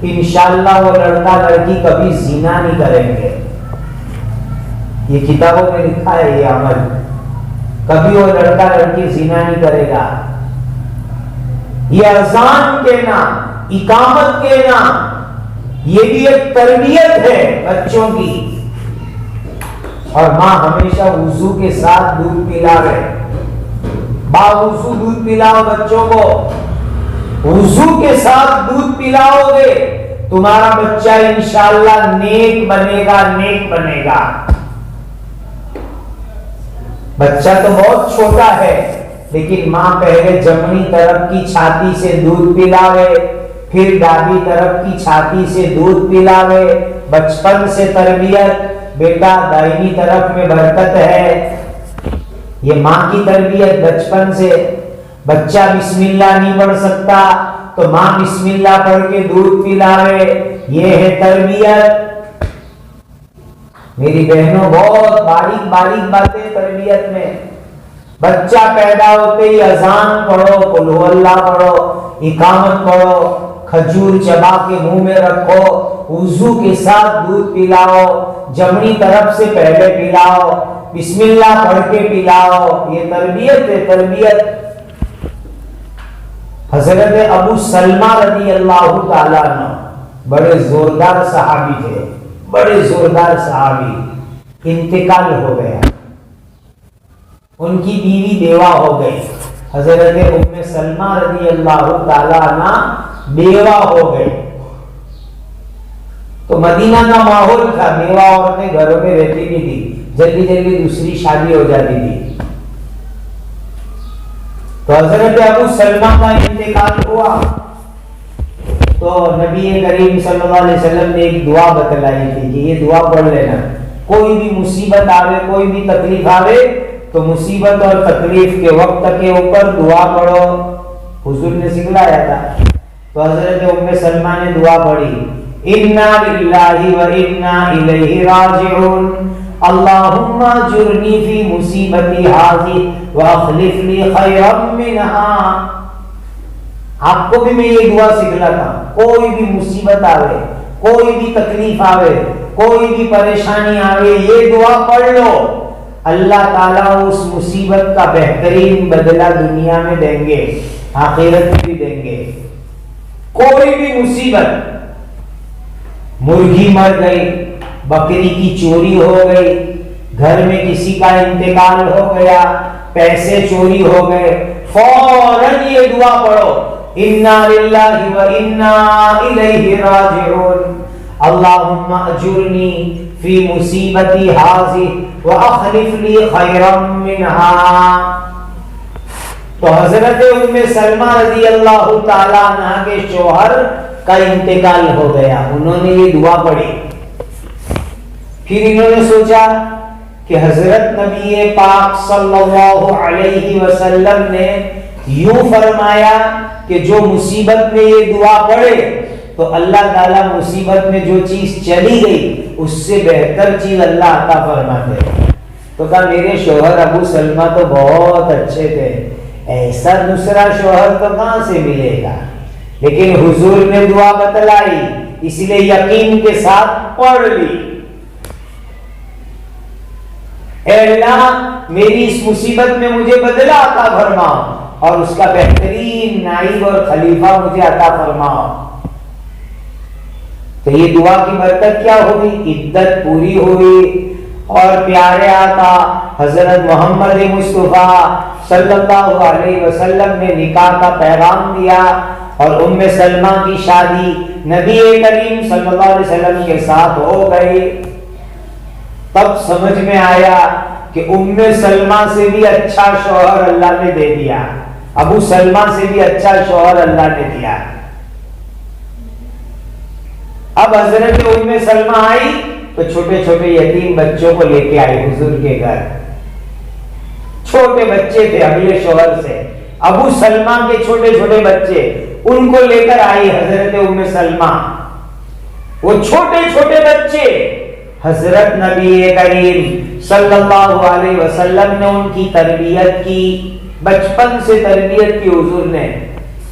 انشاءاللہ وہ لڑکا لڑکی کبھی زنا نہیں کریں گے. یہ کتابوں میں لکھا ہے یہ عمل. کبھی وہ لڑکا لڑکی زنا نہیں کرے گا. یہ اذان کہنا, اقامت کہنا, یہ بھی ایک تربیت ہے بچوں کی. اور ماں ہمیشہ وضو کے ساتھ دودھ پلاوے. باوضو دودھ پلاؤ بچوں کو. وضو کے ساتھ دودھ پلاؤ گے تمہارا بچہ انشاءاللہ نیک بنے گا, نیک بنے گا. بچہ تو بہت چھوٹا ہے, لیکن ماں پہلے جمنی طرف کی چھاتی سے دودھ پلاوے, پھر دادی طرف کی چھاتی سے دودھ پلاوے. بچپن سے تربیت, بیٹا دائنی طرف میں برکت ہے. یہ ماں کی تربیت بچپن سے. بچہ بسم اللہ نہیں پڑھ سکتا تو ماں بسم اللہ پڑھ کے دودھ پلاوے. یہ ہے تربیت. میری بہنوں بہت باریک باریک باتیں تربیت میں. بچہ پیدا ہوتے ہی اذان پڑھو, قل ہو اللہ پڑھو, اقامت پڑھو, کھجور چبا کے منہ میں رکھو, وضو کے ساتھ دودھ پلاؤ, جمنی طرف سے پہلے پلاؤ, بسم اللہ پڑھ کے پلاؤ. یہ تربیت ہے, تربیت. حضرت ابو سلمہ رضی اللہ تعالیٰ عنہ بڑے زوردار صحابی تھے, بڑے زوردار صحابی. انتقال ہو گیا, ان کی بیوی بیوہ ہو گئی. حضرت ام سلمہ رضی اللہ تعالیٰ عنہ بیوہ ہو گئی. تو مدینہ کا ماحول تھا, بیوہ عورتیں گھروں میں رہتی نہیں تھی, جلدی جلدی دوسری شادی ہو جاتی تھی. تو حضرت ابو سلمہ کا انتقال ہوا تو نبی کریم صلی اللہ علیہ وسلم نے ایک دعا بتلائی تھی کہ یہ دعا پڑھ لینا. کوئی بھی مصیبت آوے, کوئی بھی تکلیف آوے تو مصیبت اور تکلیف کے وقت کے اوپر دعا پڑھو. حضور نے سکھلایا تھا. تو حضرت ام سلمہ نے دعا پڑھی, انا للہ و انا الیہ راجعون, اللہم اجرنی فی مصیبتی ہذی واخلف لی خیرا منہا. آپ کو بھی میں یہ دعا سکھلاتا ہوں, کوئی بھی مصیبت آوے, کوئی بھی تکلیف آوے, کوئی بھی پریشانی آوے, یہ دعا پڑھ لو. اللہ تعالیٰ اس مصیبت کا بہترین بدلہ دنیا میں دیں گے, آخرت میں بھی دیں گے. کوئی بھی مصیبت, مرغی مر گئی, بکری کی چوری ہو گئی, گھر میں کسی کا انتقال ہو گیا, پیسے چوری ہو گئے, فوراً یہ دعا پڑھو, انا للہ و انا الیہ راجعون, اللہم اجرنی فی مصیبتی ہذی واخلف لی خیرا منہا. تو حضرت ام سلمہ رضی اللہ تعالیٰ عنہ کے شوہر کا انتقال ہو گیا, انہوں نے یہ دعا پڑھی. پھر انہوں نے سوچا کہ حضرت نبی پاک صلی اللہ علیہ وسلم نے یوں فرمایا کہ جو مصیبت میں یہ دعا پڑھے تو اللہ تعالیٰ مصیبت میں جو چیز چلی گئی اس سے بہتر چیز اللہ عطا فرماتے ہیں۔ تو کہا میرے شوہر ابو سلمہ تو بہت اچھے تھے، ایسا دوسرا شوہر تو کہاں سے ملے گا؟ لیکن حضور نے دعا بتلائی، اس لیے یقین کے ساتھ پڑھ لی، اے اللہ میری اس مصیبت میں مجھے بدلہ عطا فرما اور اس کا بہترین نائب اور خلیفہ مجھے عطا فرما۔ تو یہ دعا کی برکت کیا ہوئی؟ عدت پوری ہوئی اور پیارے آقا حضرت محمد مصطفیٰ صلی اللہ علیہ وسلم نے نکاح کا پیغام دیا اور ام سلمہ کی شادی نبی کریم صلی اللہ علیہ وسلم کے ساتھ ہو گئی۔ تب سمجھ میں آیا کہ ام سلمہ سے بھی اچھا شوہر اللہ نے دے دیا، ابو سلمہ سے بھی اچھا شوہر اللہ نے دیا۔ اب حضرت ام سلمہ آئی تو چھوٹے چھوٹے یتیم بچوں کو لے کے آئی حضور کے گھر، چھوٹے بچے تھے اگلے شوہر سے، ابو سلمہ کے چھوٹے چھوٹے بچے، ان کو لے کر آئی حضرت ام سلمہ۔ وہ چھوٹے چھوٹے بچے حضرت نبی کریم صلی اللہ علیہ وسلم نے ان کی تربیت کی، بچپن سے تربیت کی حضور نے۔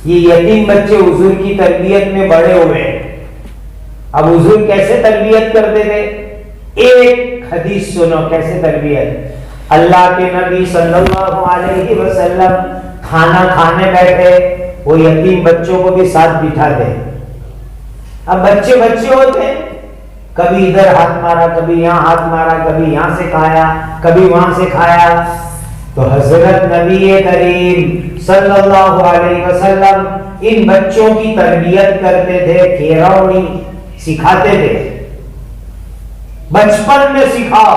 یہ یتیم بچے حضور کی تربیت میں بڑے ہوئے۔ اب حضور کیسے تربیت کرتے تھے؟ ایک حدیث سنو کیسے تربیت۔ اللہ کے نبی صلی اللہ علیہ وسلم کھانا کھانے بیٹھے، وہ یتیم بچوں کو بھی ساتھ بٹھا دے۔ اب بچے بچے ہوتے ہیں، کبھی ادھر ہاتھ مارا، کبھی یہاں ہاتھ مارا، کبھی یہاں سے کھایا، کبھی وہاں سے کھایا۔ تو حضرت نبی کریم صلی اللہ علیہ وسلم ان بچوں کی تربیت کرتے تھے، کھیرونی سکھاتے تھے، بچپن میں سکھاؤ۔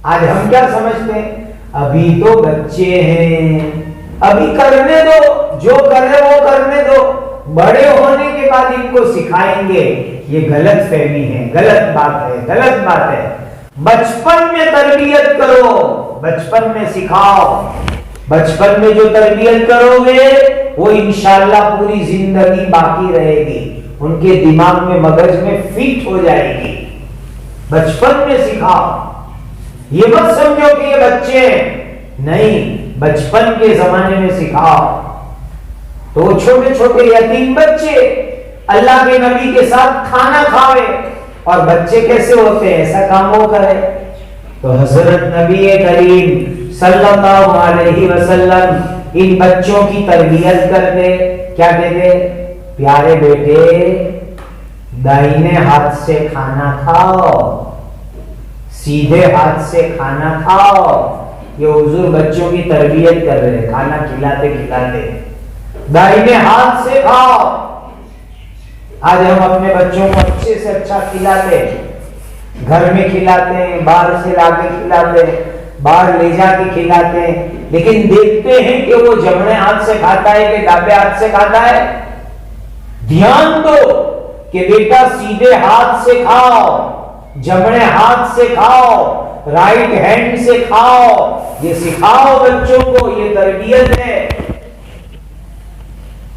آج ہم کیا سمجھتے ہیں؟ ابھی تو بچے ہیں، ابھی کرنے دو، جو کر رہے وہ کرنے دو، بڑے ہونے کے بعد ان کو سکھائیں گے۔ یہ غلط فہمی ہے، غلط بات ہے، غلط بات ہے۔ بچپن میں تربیت کرو، بچپن میں سکھاؤ۔ بچپن میں جو تربیت کرو گے وہ انشاءاللہ پوری زندگی باقی رہے گی، ان کے دماغ میں مغز میں فٹ ہو جائے گی۔ بچپن میں سکھاؤ، یہ مت سمجھو کہ یہ بچے ہیں، نہیں، بچپن کے زمانے میں سکھاؤ۔ تو وہ چھوٹے چھوٹے یتیم بچے اللہ کے نبی کے ساتھ کھانا کھاوے، اور بچے کیسے ہوتے ہیں؟ ایسا کام وہ کرے۔ تو حضرت نبی کریم صلی اللہ علیہ وسلم ان بچوں کی تربیت کرتے، کیا کہتے؟ پیارے بیٹے دائنے ہاتھ سے کھانا کھاؤ، سیدھے ہاتھ سے کھانا کھاؤ۔ یہ حضور بچوں کی تربیت کر رہے ہیں، کھانا کھلاتے کھلاتے دائنے ہاتھ سے کھاؤ۔ آج ہم اپنے بچوں کو اچھے سے اچھا کھلاتے، گھر میں کھلاتے ہیں، باہر سے لا کے کھلاتے ہیں، باہر لے جا کے کھلاتے ہیں، لیکن دیکھتے ہیں کہ وہ جمنے ہاتھ سے کھاتا ہے کہ ڈابے ہاتھ سے کھاتا ہے؟ دھیان دو کہ بیٹا سیدھے ہاتھ سے کھاؤ، جمنے ہاتھ سے کھاؤ، رائٹ ہینڈ سے کھاؤ۔ یہ سکھاؤ بچوں کو، یہ تربیت ہے۔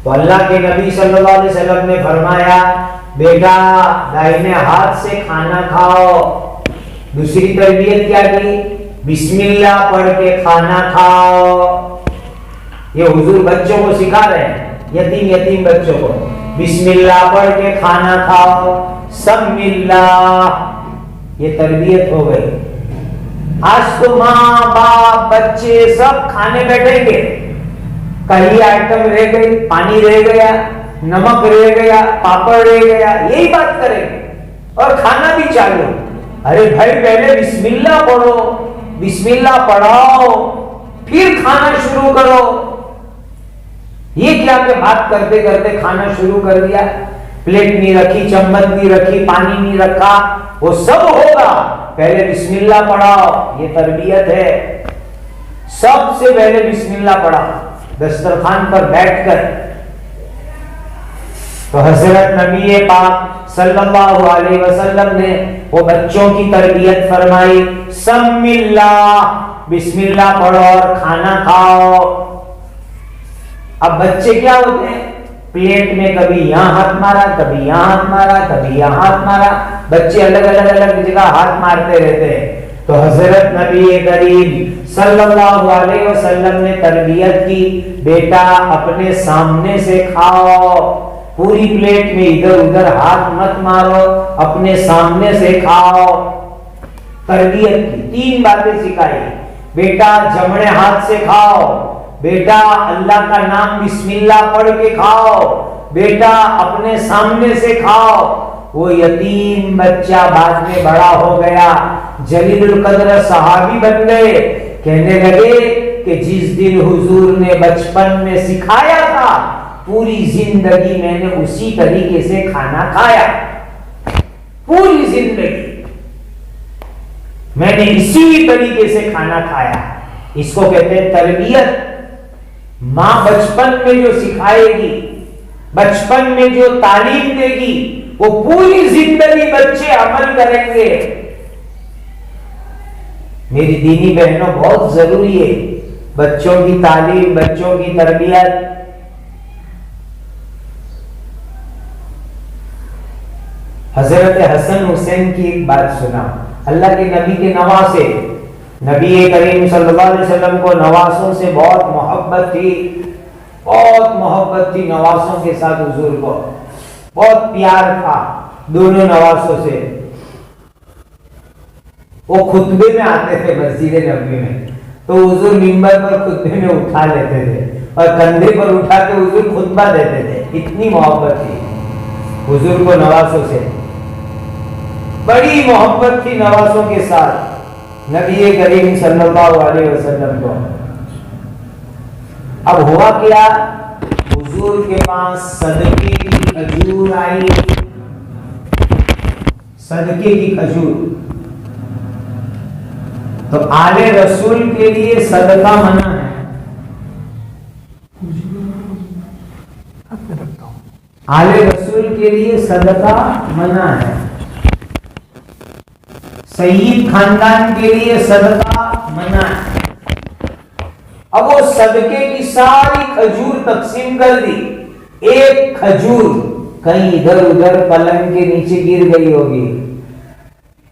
تو اللہ کے نبی صلی اللہ علیہ وسلم نے فرمایا بیٹا دائنے ہاتھ سے کھانا کھاؤ۔ دوسری تربیت کیا کی؟ بسم اللہ پڑھ کے کھانا کھاؤ۔ یہ حضور بچوں کو سکھا رہے ہیں، یتیم بچوں کو بسم اللہ پڑھ کے کھانا کھاؤ، سم اللہ۔ یہ تربیت ہو گئی۔ آج تو ماں باپ بچے سب کھانے بیٹھیں گے، کئی آئٹم رہ گئی، پانی رہ گیا، نمک رہ گیا، پاپڑ رہ گیا، یہی بات کریں گے اور کھانا بھی چالو۔ ارے بھائی پہلے بسم اللہ پڑھو، بسم اللہ پڑھاؤ، پھر کھانا شروع کرو۔ یہ کیا کہ بات کرتے کرتے کھانا شروع کر دیا، پلیٹ نہیں رکھی، چمچ نہیں رکھی، پانی نہیں رکھا، وہ سب ہوگا، پہلے بسم اللہ پڑھاؤ۔ یہ تربیت ہے۔ سب سے پہلے بسم اللہ پڑھاؤ دسترخوان پر بیٹھ کر۔ تو حضرت نبی پاک صلی اللہ علیہ وسلم نے وہ بچوں کی تربیت فرمائی، سم اللہ، بسم اللہ پڑھو اور کھانا کھاؤ۔ اب بچے کیا ہوتے ہیں؟ پلیٹ میں کبھی یہاں ہاتھ مارا، کبھی یہاں ہاتھ مارا، کبھی یہاں ہاتھ مارا، بچے الگ الگ جگہ ہاتھ مارتے رہتے ہیں۔ تو حضرت نبی کریم صلی اللہ علیہ وسلم نے تربیت کی، بیٹا اپنے سامنے سے کھاؤ، پوری پلیٹ میں ادھر ادھر ہاتھ مت مارو، اپنے سامنے سے کھاؤ۔ تربیت کی 3 باتیں سکھائی، بیٹا جمڑے ہاتھ سے کھاؤ، بیٹا اللہ کا نام بسم اللہ پڑھ کے کھاؤ، بیٹا اپنے سامنے سے کھاؤ۔ وہ یتیم بچہ بعد میں بڑا ہو گیا، جلیل القدر صحابی بن گئے، کہنے لگے کہ جس دن حضور نے بچپن میں سکھایا تھا، پوری زندگی میں نے اسی طریقے سے کھانا کھایا، پوری زندگی میں نے اسی طریقے سے کھانا کھایا۔ اس کو کہتے ہیں تربیت۔ ماں بچپن میں جو سکھائے گی، بچپن میں جو تعلیم دے گی، وہ پوری زندگی بچے عمل کریں گے۔ میری دینی بہنوں بہت ضروری ہے بچوں کی تعلیم، بچوں کی تربیت۔ حضرت حسن حسین کی ایک بات سنا، اللہ کے نبی کے نواسے، نبی کریم صلی اللہ علیہ وسلم کو نواسوں سے بہت محبت تھی، بہت محبت تھی نواسوں کے ساتھ، حضور کو بہت پیار تھا دونوں نواسوں سے۔ وہ خطبے میں آتے تھے مسجد نبوی میں، تو حضور منبر پر خطبے میں اٹھا لیتے تھے اور کندھے پر اٹھا کے حضور خطبہ دیتے تھے، اتنی محبت تھی حضور کو نواسوں سے، بڑی محبت تھی نواسوں کے ساتھ نبی کریم صلی اللہ علیہ وسلم کو۔ اب ہوا کیا، حضور کے پاس صدقے کی کھجور آئی، صدقے کی کھجور۔ تو آل رسول کے لیے صدقہ منع ہے، آل رسول کے لیے صدقہ منع ہے، سید خاندان کے لیے صدقہ منع ہے۔ اب وہ صدقے کی ساری کھجور تقسیم کر دی، ایک کھجور کہیں ادھر ادھر پلنگ کے نیچے گر گئی ہوگی،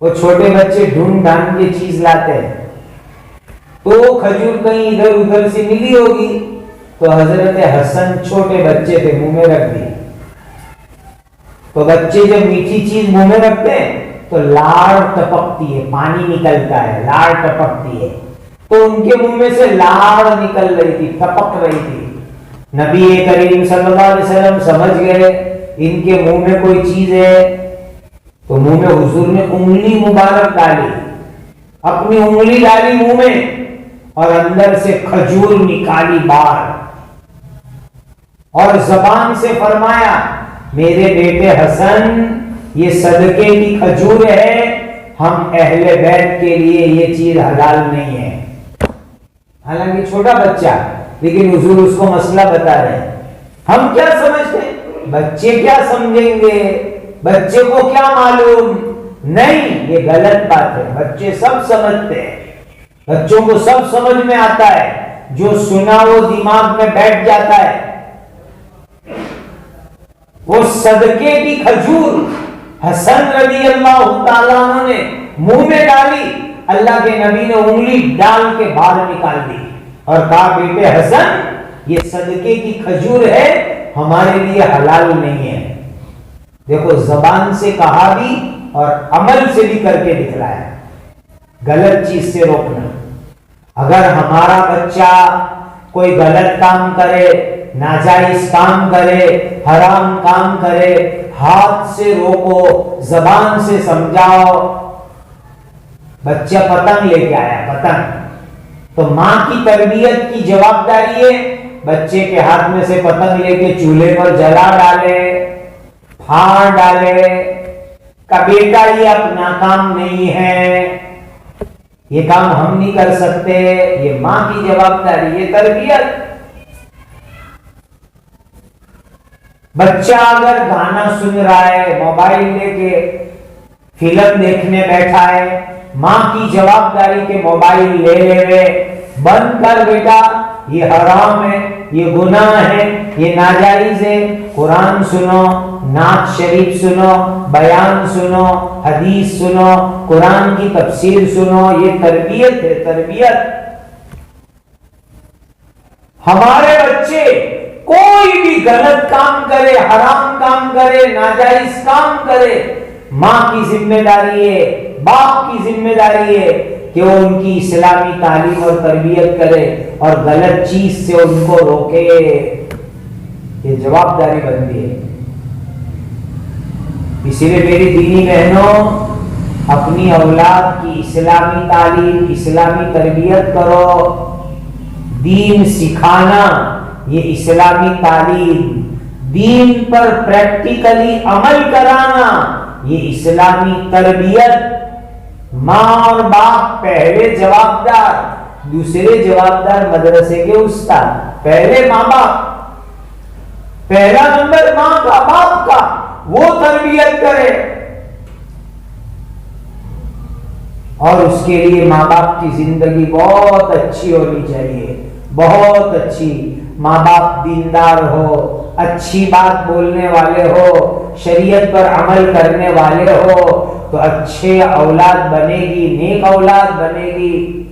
وہ چھوٹے بچے ڈھونڈ ڈھانڈ کے چیز لاتے ہیں، تو وہ کھجور کہیں ادھر ادھر سے ملی ہوگی، تو حضرت حسن چھوٹے بچے تھے، منہ میں رکھ دی۔ تو بچے جب میٹھی چیز منہ میں رکھتے ہیں تو لاڑ ٹپکتی ہے، پانی نکلتا ہے، لاڑ ٹپکتی ہے، تو ان کے منہ میں سے لاڑ نکل رہی تھی، ٹپک رہی تھی۔ نبی کریم صلی اللہ علیہ وسلم سمجھ گئے ان کے منہ میں کوئی چیز ہے، تو منہ میں حضور نے انگلی مبارک ڈالی، اپنی انگلی ڈالی منہ میں اور اندر سے کھجور نکالی باہر، اور زبان سے فرمایا میرے بیٹے حسن یہ صدقے کی کھجور ہے، ہم اہل بیت کے لیے یہ چیز حلال نہیں ہے۔ حالانکہ چھوٹا بچہ، لیکن حضور اس کو مسئلہ بتا رہے ہیں۔ ہم کیا سمجھتے ہیں، بچے کیا سمجھیں گے، بچے کو کیا معلوم، نہیں، یہ غلط بات ہے، بچے سب سمجھتے ہیں، بچوں کو سب سمجھ میں آتا ہے، جو سنا وہ دماغ میں بیٹھ جاتا ہے۔ وہ صدقے کی کھجور حسن رضی اللہ تعالیٰ عنہ نے منہ میں ڈالی، اللہ کے نبی نے انگلی ڈال کے باہر نکال دی اور کہا بیٹے حسن یہ صدقے کی کھجور ہے، ہمارے لیے حلال نہیں ہے۔ دیکھو زبان سے کہا بھی اور عمل سے بھی کر کے دکھلایا، غلط چیز سے روکنا۔ اگر ہمارا بچہ کوئی غلط کام کرے، ناجائز کام کرے، حرام کام کرے، ہاتھ سے روکو، زبان سے سمجھاؤ۔ بچہ پتنگ لے کے آیا، پتنگ، تو ماں کی تربیت کی جوابداری ہے بچے کے ہاتھ میں سے پتنگ لے کے چولہے پر جلا ڈالے، پھاڑ ڈالے، کہ بیٹا یہ اپنا کام نہیں ہے، یہ کام ہم نہیں کر سکتے، یہ ماں کی جوابداری، یہ تربیت۔ بچہ اگر گانا سن رہا ہے، موبائل لے کے فلم دیکھنے بیٹھا ہے، ماں کی جوابداری کے موبائل لے لے، بند کر بیٹا، یہ حرام ہے، یہ گناہ ہے، یہ ناجائز ہے، قرآن سنو، نعت شریف سنو، بیان سنو، حدیث سنو، قرآن کی تفسیر سنو، یہ تربیت ہے، تربیت۔ ہمارے بچے کوئی بھی غلط کام کرے، حرام کام کرے، ناجائز کام کرے، ماں کی ذمہ داری ہے، باپ کی ذمہ داری ہے کہ وہ ان کی اسلامی تعلیم اور تربیت کرے اور غلط چیز سے ان کو روکے، یہ جواب داری بنتی ہے۔ اسی لیے میری دینی بہنوں، اپنی اولاد کی اسلامی تعلیم، اسلامی تربیت کرو۔ دین سکھانا یہ اسلامی تعلیم، دین پر پریکٹیکلی عمل کرانا یہ اسلامی تربیت۔ ماں اور باپ پہلے جوابدار، دوسرے جوابدار مدرسے کے استاد۔ پہلے ماں باپ، پہلا نمبر ماں کا، باپ کا، وہ تربیت کرے۔ اور اس کے لیے ماں باپ کی زندگی بہت اچھی ہونی چاہیے، بہت اچھی۔ ماں باپ دیندار ہو، اچھی بات بولنے والے ہو، شریعت پر عمل کرنے والے ہو تو اچھے اولاد بنے گی، نیک اولاد بنے گی۔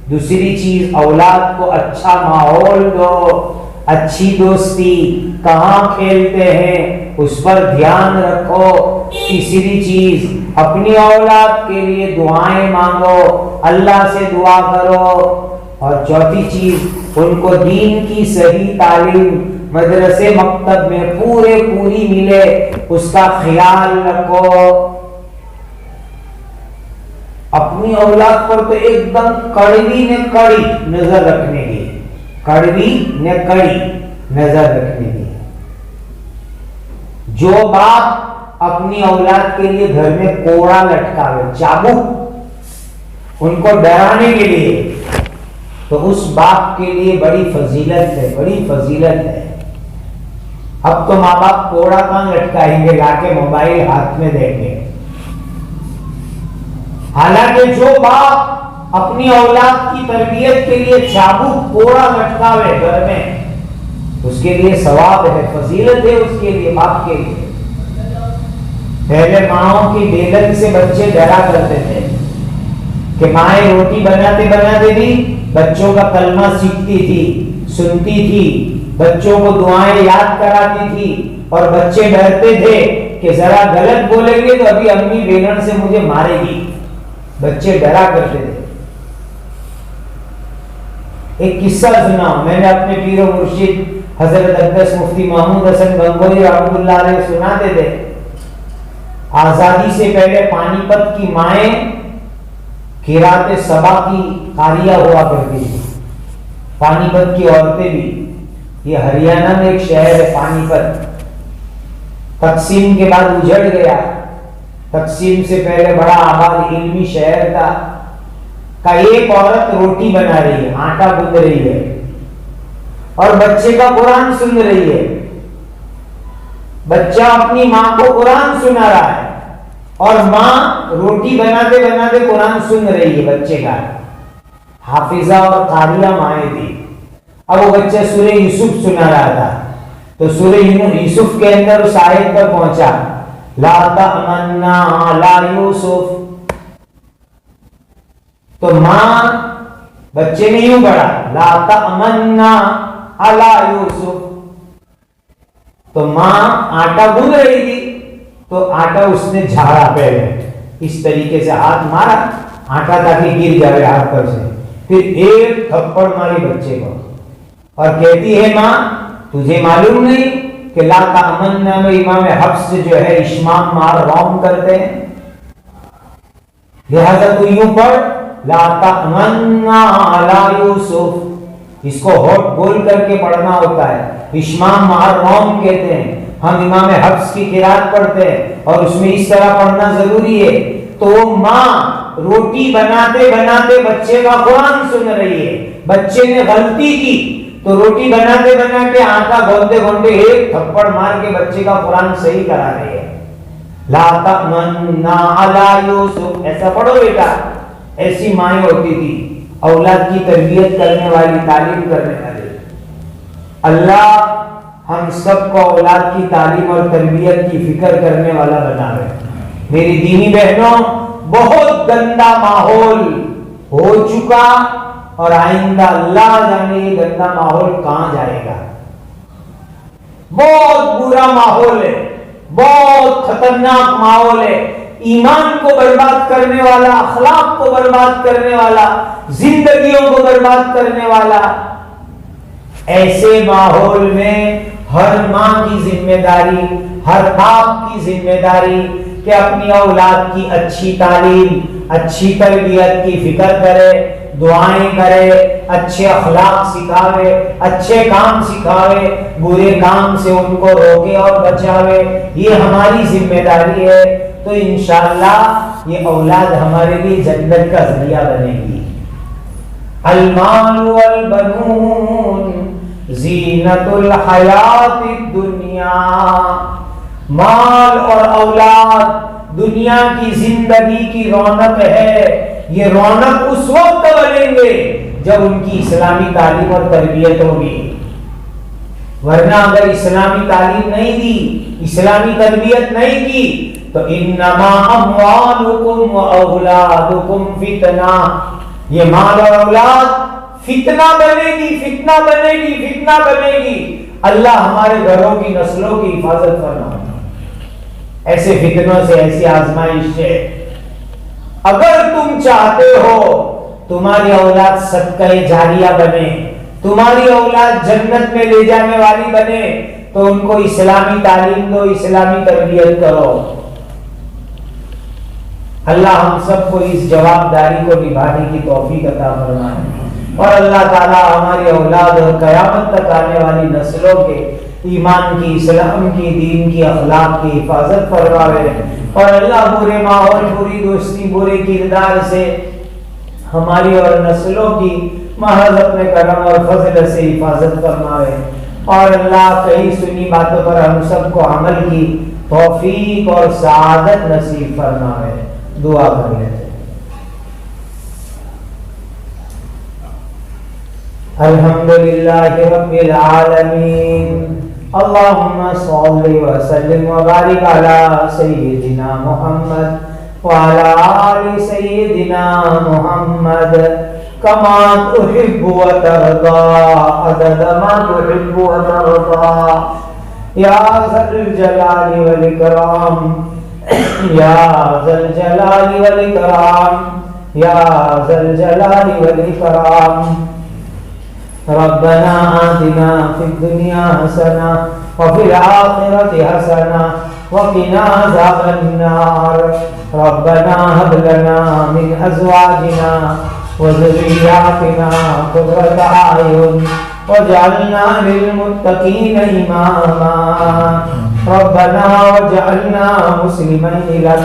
دوسری چیز، اولاد کو اچھا ماحول دو، اچھی دوستی، کہاں کھیلتے ہیں اس پر دھیان رکھو۔ تیسری چیز، اپنی اولاد کے لیے دعائیں مانگو، اللہ سے دعا کرو۔ اور چوتھی چیز، ان کو دین کی صحیح تعلیم مدرسے مکتب میں پوری ملے، اس کا خیال رکھو۔ اپنی اولاد پر تو ایک دم کڑوی نے کڑی نظر رکھنے کی، کڑوی نے کڑی نظر رکھنے کی۔ جو باپ اپنی اولاد کے لیے گھر میں کوڑا لٹکاوے، چابک، ان کو ڈرانے کے لیے، تو اس باپ کے لیے بڑی فضیلت ہے، بڑی فضیلت ہے۔ اب تو ماں باپ کوڑا کہاں لٹکائیں گے، لا کے موبائل ہاتھ میں دیں گے۔ حالانکہ جو باپ اپنی اولاد کی تربیت کے لیے چابک کوڑا لٹکاوے گھر میں، اس کے لیے ثواب ہے، فضیلت ہے اس کے لیے، باپ کے لیے۔ پہلے ماؤں کی بیلن سے بچے ڈرا کرتے تھے کہ مائیں روٹی بناتے بناتے بھی بچوں کا کلمہ سیکھتی تھی، سنتی تھی، بچوں کو دعائیں یاد کراتی تھی، اور بچے ڈرتے تھے کہ ذرا غلط بولیں گے تو ابھی امی بیلن سے مجھے مارے گی، بچے ڈرا کرتے تھے۔ ایک قصہ سنا میں نے اپنے پیر و مرشد حضرت اقدس مفتی محمود حسن گنگوہی رحمۃ اللہ علیہ سناتے تھے۔ آزادی سے پہلے پانی پت کی مائیں قرات سبا کی قاریہ ہوا کرتی تھی، پانی پت کی عورتیں بھی۔ یہ ہریانہ میں ایک شہر ہے پانی پت، تقسیم کے بعد اجڑ گیا، تقسیم سے پہلے بڑا آباد علمی شہر تھا۔ کا ایک عورت روٹی بنا رہی ہے، آٹا گوندھ رہی ہے، اور بچے کا قرآن سن رہی ہے۔ بچہ اپنی ماں کو قرآن سنا رہا ہے، اور ماں روٹی بناتے بناتے قرآن سن رہی ہے بچے کا۔ حافظہ اور قاریہ مائیں تھی۔ اب وہ بچہ سورہ یوسف سنا رہا تھا، تو سورہ یوسف کے اندر اس آیت پر پہنچا، لا تأمنا علی یوسف۔ تو ماں، بچے نے یوں پڑھا، لا تأمنا علی یوسف۔ تو ماں آٹا گوندھ رہی تھی، تو آٹا اس نے جھاڑا، پہلے اس طریقے سے ہاتھ مارا آٹا تاکہ گر جائے ہاتھ پر سے، پھر ایک تھپڑ ماری بچے کو، اور کہتی ہے ماں تجھے معلوم نہیں کہ لا تأمنا میں امام حفص جو ہے اشمام مار روم کرتے ہیں، لہذا تو یوں پڑھ لا تأمنا علی یوسف۔ اس کو ہوٹ بول کر کے پڑھنا ہوتا ہے، اشمام مار روم کہتے ہیں۔ ہم امام حفص کی قرات پڑھتے ہیں اور اس میں اس طرح پڑھنا ضروری ہے۔ تو ماں روٹی بناتے بناتے بچے کا قرآن سن رہی ہے، بچے نے غلطی کی تو روٹی بناتے بناتے آٹا گوندے گوندے ایک تھپڑ مار کے بچے کا قرآن صحیح کرا رہی ہے۔ لا تأمنا علی یوسف، ایسا پڑھو بیٹا۔ ایسی مائیں ہوتی تھی، اولاد کی تربیت کرنے والی، تعلیم کرنے والی۔ اللہ ہم سب کو اولاد کی تعلیم اور تربیت کی فکر کرنے والا بناوے۔ میری دینی بہنوں، بہت گندا ماحول ہو چکا اور آئندہ اللہ جانے یہ گندا ماحول کہاں جائے گا۔ بہت برا ماحول ہے، بہت خطرناک ماحول ہے، ایمان کو برباد کرنے والا، اخلاق کو برباد کرنے والا، زندگیوں کو برباد کرنے والا۔ ایسے ماحول میں ہر ماں کی ذمہ داری، ہر باپ کی ذمہ داری کہ اپنی اولاد کی اچھی تعلیم، اچھی تربیت کی فکر کرے، دعائیں کرے، اچھے اخلاق سکھاوے، اچھے کام سکھاوے، برے کام سے ان کو روکے اور بچاوے۔ یہ ہماری ذمہ داری ہے، تو انشاءاللہ یہ اولاد ہمارے لیے جنت کا ذریعہ بنے گی۔ المال والبنون زینت الحیات الدنیا، مال اور اولاد دنیا کی زندگی کی رونق ہے۔ یہ رونق اس وقت بنیں گے جب ان کی اسلامی تعلیم اور تربیت ہوگی، ورنہ اگر اسلامی تعلیم نہیں دی، اسلامی تربیت نہیں کی تو انما اموالکم و اولادکم فتنہ، یہ مال اور اولاد فتنہ بنے گی، فتنہ بنے گی، فتنہ بنے گی۔ اللہ ہمارے گھروں کی نسلوں کی حفاظت فرمائے ایسے فتنوں سے، ایسی آزمائش سے۔ اگر تم چاہتے ہو تمہاری اولاد صدقہ جاریہ بنے، تمہاری اولاد جنت میں لے جانے والی بنے، تو ان کو اسلامی تعلیم دو، اسلامی تربیت کرو۔ اللہ ہم سب کو اس جوابداری کو نبھانے کی توفیق عطا فرمائے، اور اللہ تعالی ہماری اولاد اور قیامت تک آنے والی نسلوں کے ایمان کی، اسلام کی، دین کی، اخلاق کی حفاظت فرمائے، اور اللہ برے ماحول، بری دوستی، برے کردار سے ہماری اور نسلوں کی محض اپنے کرم اور فضل سے حفاظت فرمائے، اور اللہ کئی سنی باتوں پر ہم سب کو عمل کی توفیق اور سعادت نصیب فرمائے۔ دعا کر لیتے ہیں۔ الحمدللہ رب العالمین، اللہم صلی وسلم وبارک علی سیدنا محمد وعلی آل سیدنا محمد کما تحب و ترضا عدد ما تحب و ترضا یا ذا الجلال والاکرام، یا ذا الجلال والاکرام، یا ذا الجلال والاکرام۔ ربنا آتنا فی الدنیا حسنہ وفی الآخرۃ حسنہ وقنا عذاب النار۔ ربنا هب لنا من ازواجنا وذریاتنا قرۃ اعین واجعلنا للمتقین اماما۔ ربنا واجعلنا مسلمین لک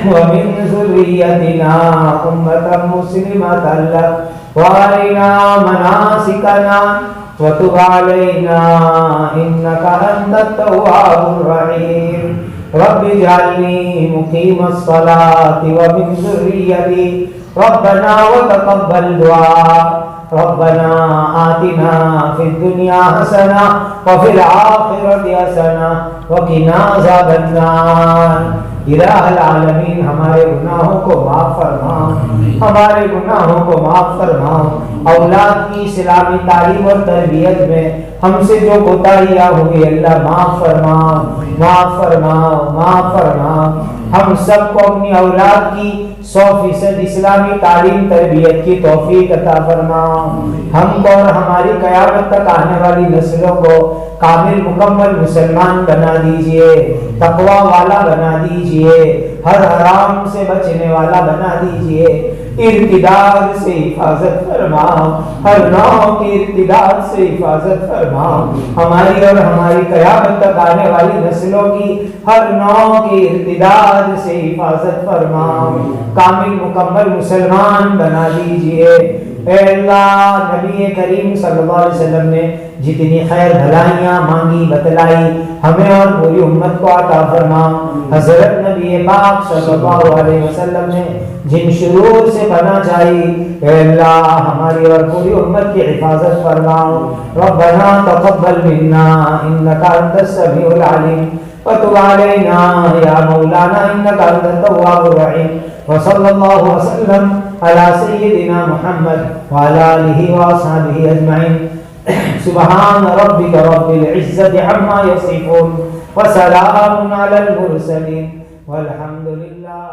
ومن ذریتنا امة مسلمة لک وارنا مناسکنا وتب علینا انک انت التواب الرحیم۔ رب اجعلنی مقیم الصلاة ومن ذریتی ربنا وتقبل دعاء۔ ربنا آتنا فی الدنیا حسنہ وفی الآخرۃ حسنہ وقنا عذاب النار۔ الہ العالمین ہمارے گناہوں کو معاف فرما، ہمارے گناہوں کو معاف فرما۔ اولاد کی اسلامی تعلیم اور تربیت میں ہم سے جو کوتاہیاں ہوئی اللہ معاف فرما، معاف فرما، معاف فرما۔ ہم سب کو اپنی اولاد کی 100% اسلامی تعلیم تربیت کی توفیق عطا فرما۔ ہم کو اور ہماری قیامت تک آنے والی نسلوں کو کامل مکمل مسلمان بنا دیجئے، تقوی والا بنا دیجئے، ہر حرام سے بچنے والا بنا دیجئے، ارتداد سے حفاظت فرما، ہر نوع کی ارتداد سے حفاظت فرما۔ ہماری اور ہماری قیامت تک آنے والی نسلوں کی ہر نوع کی ارتداد سے حفاظت فرما، کامل مکمل مسلمان بنا دیجئے۔ اے اللہ، نبی کریم صلی اللہ علیہ وسلم نے جتنی خیر بھلائیاں مانگی بتلائی ہمیں اور پوری امت کو عطا فرما۔ حضرت نبی پاک صلی اللہ علیہ وسلم نے جن شرور سے پناہ چاہی اے اللہ ہماری اور پوری امت کی حفاظت فرما۔ ربنا تقبل منا انک انت السمیع العلیم وتب علینا یا مولانا انک انت التواب الرحیم۔ وصلی اللہ وسلم علی سیدنا محمد وعلی آلہ واصحابہ اجمعین۔ سبحان ربک رب العزت عما یصفون وسلام علی المرسلین والحمد للہ۔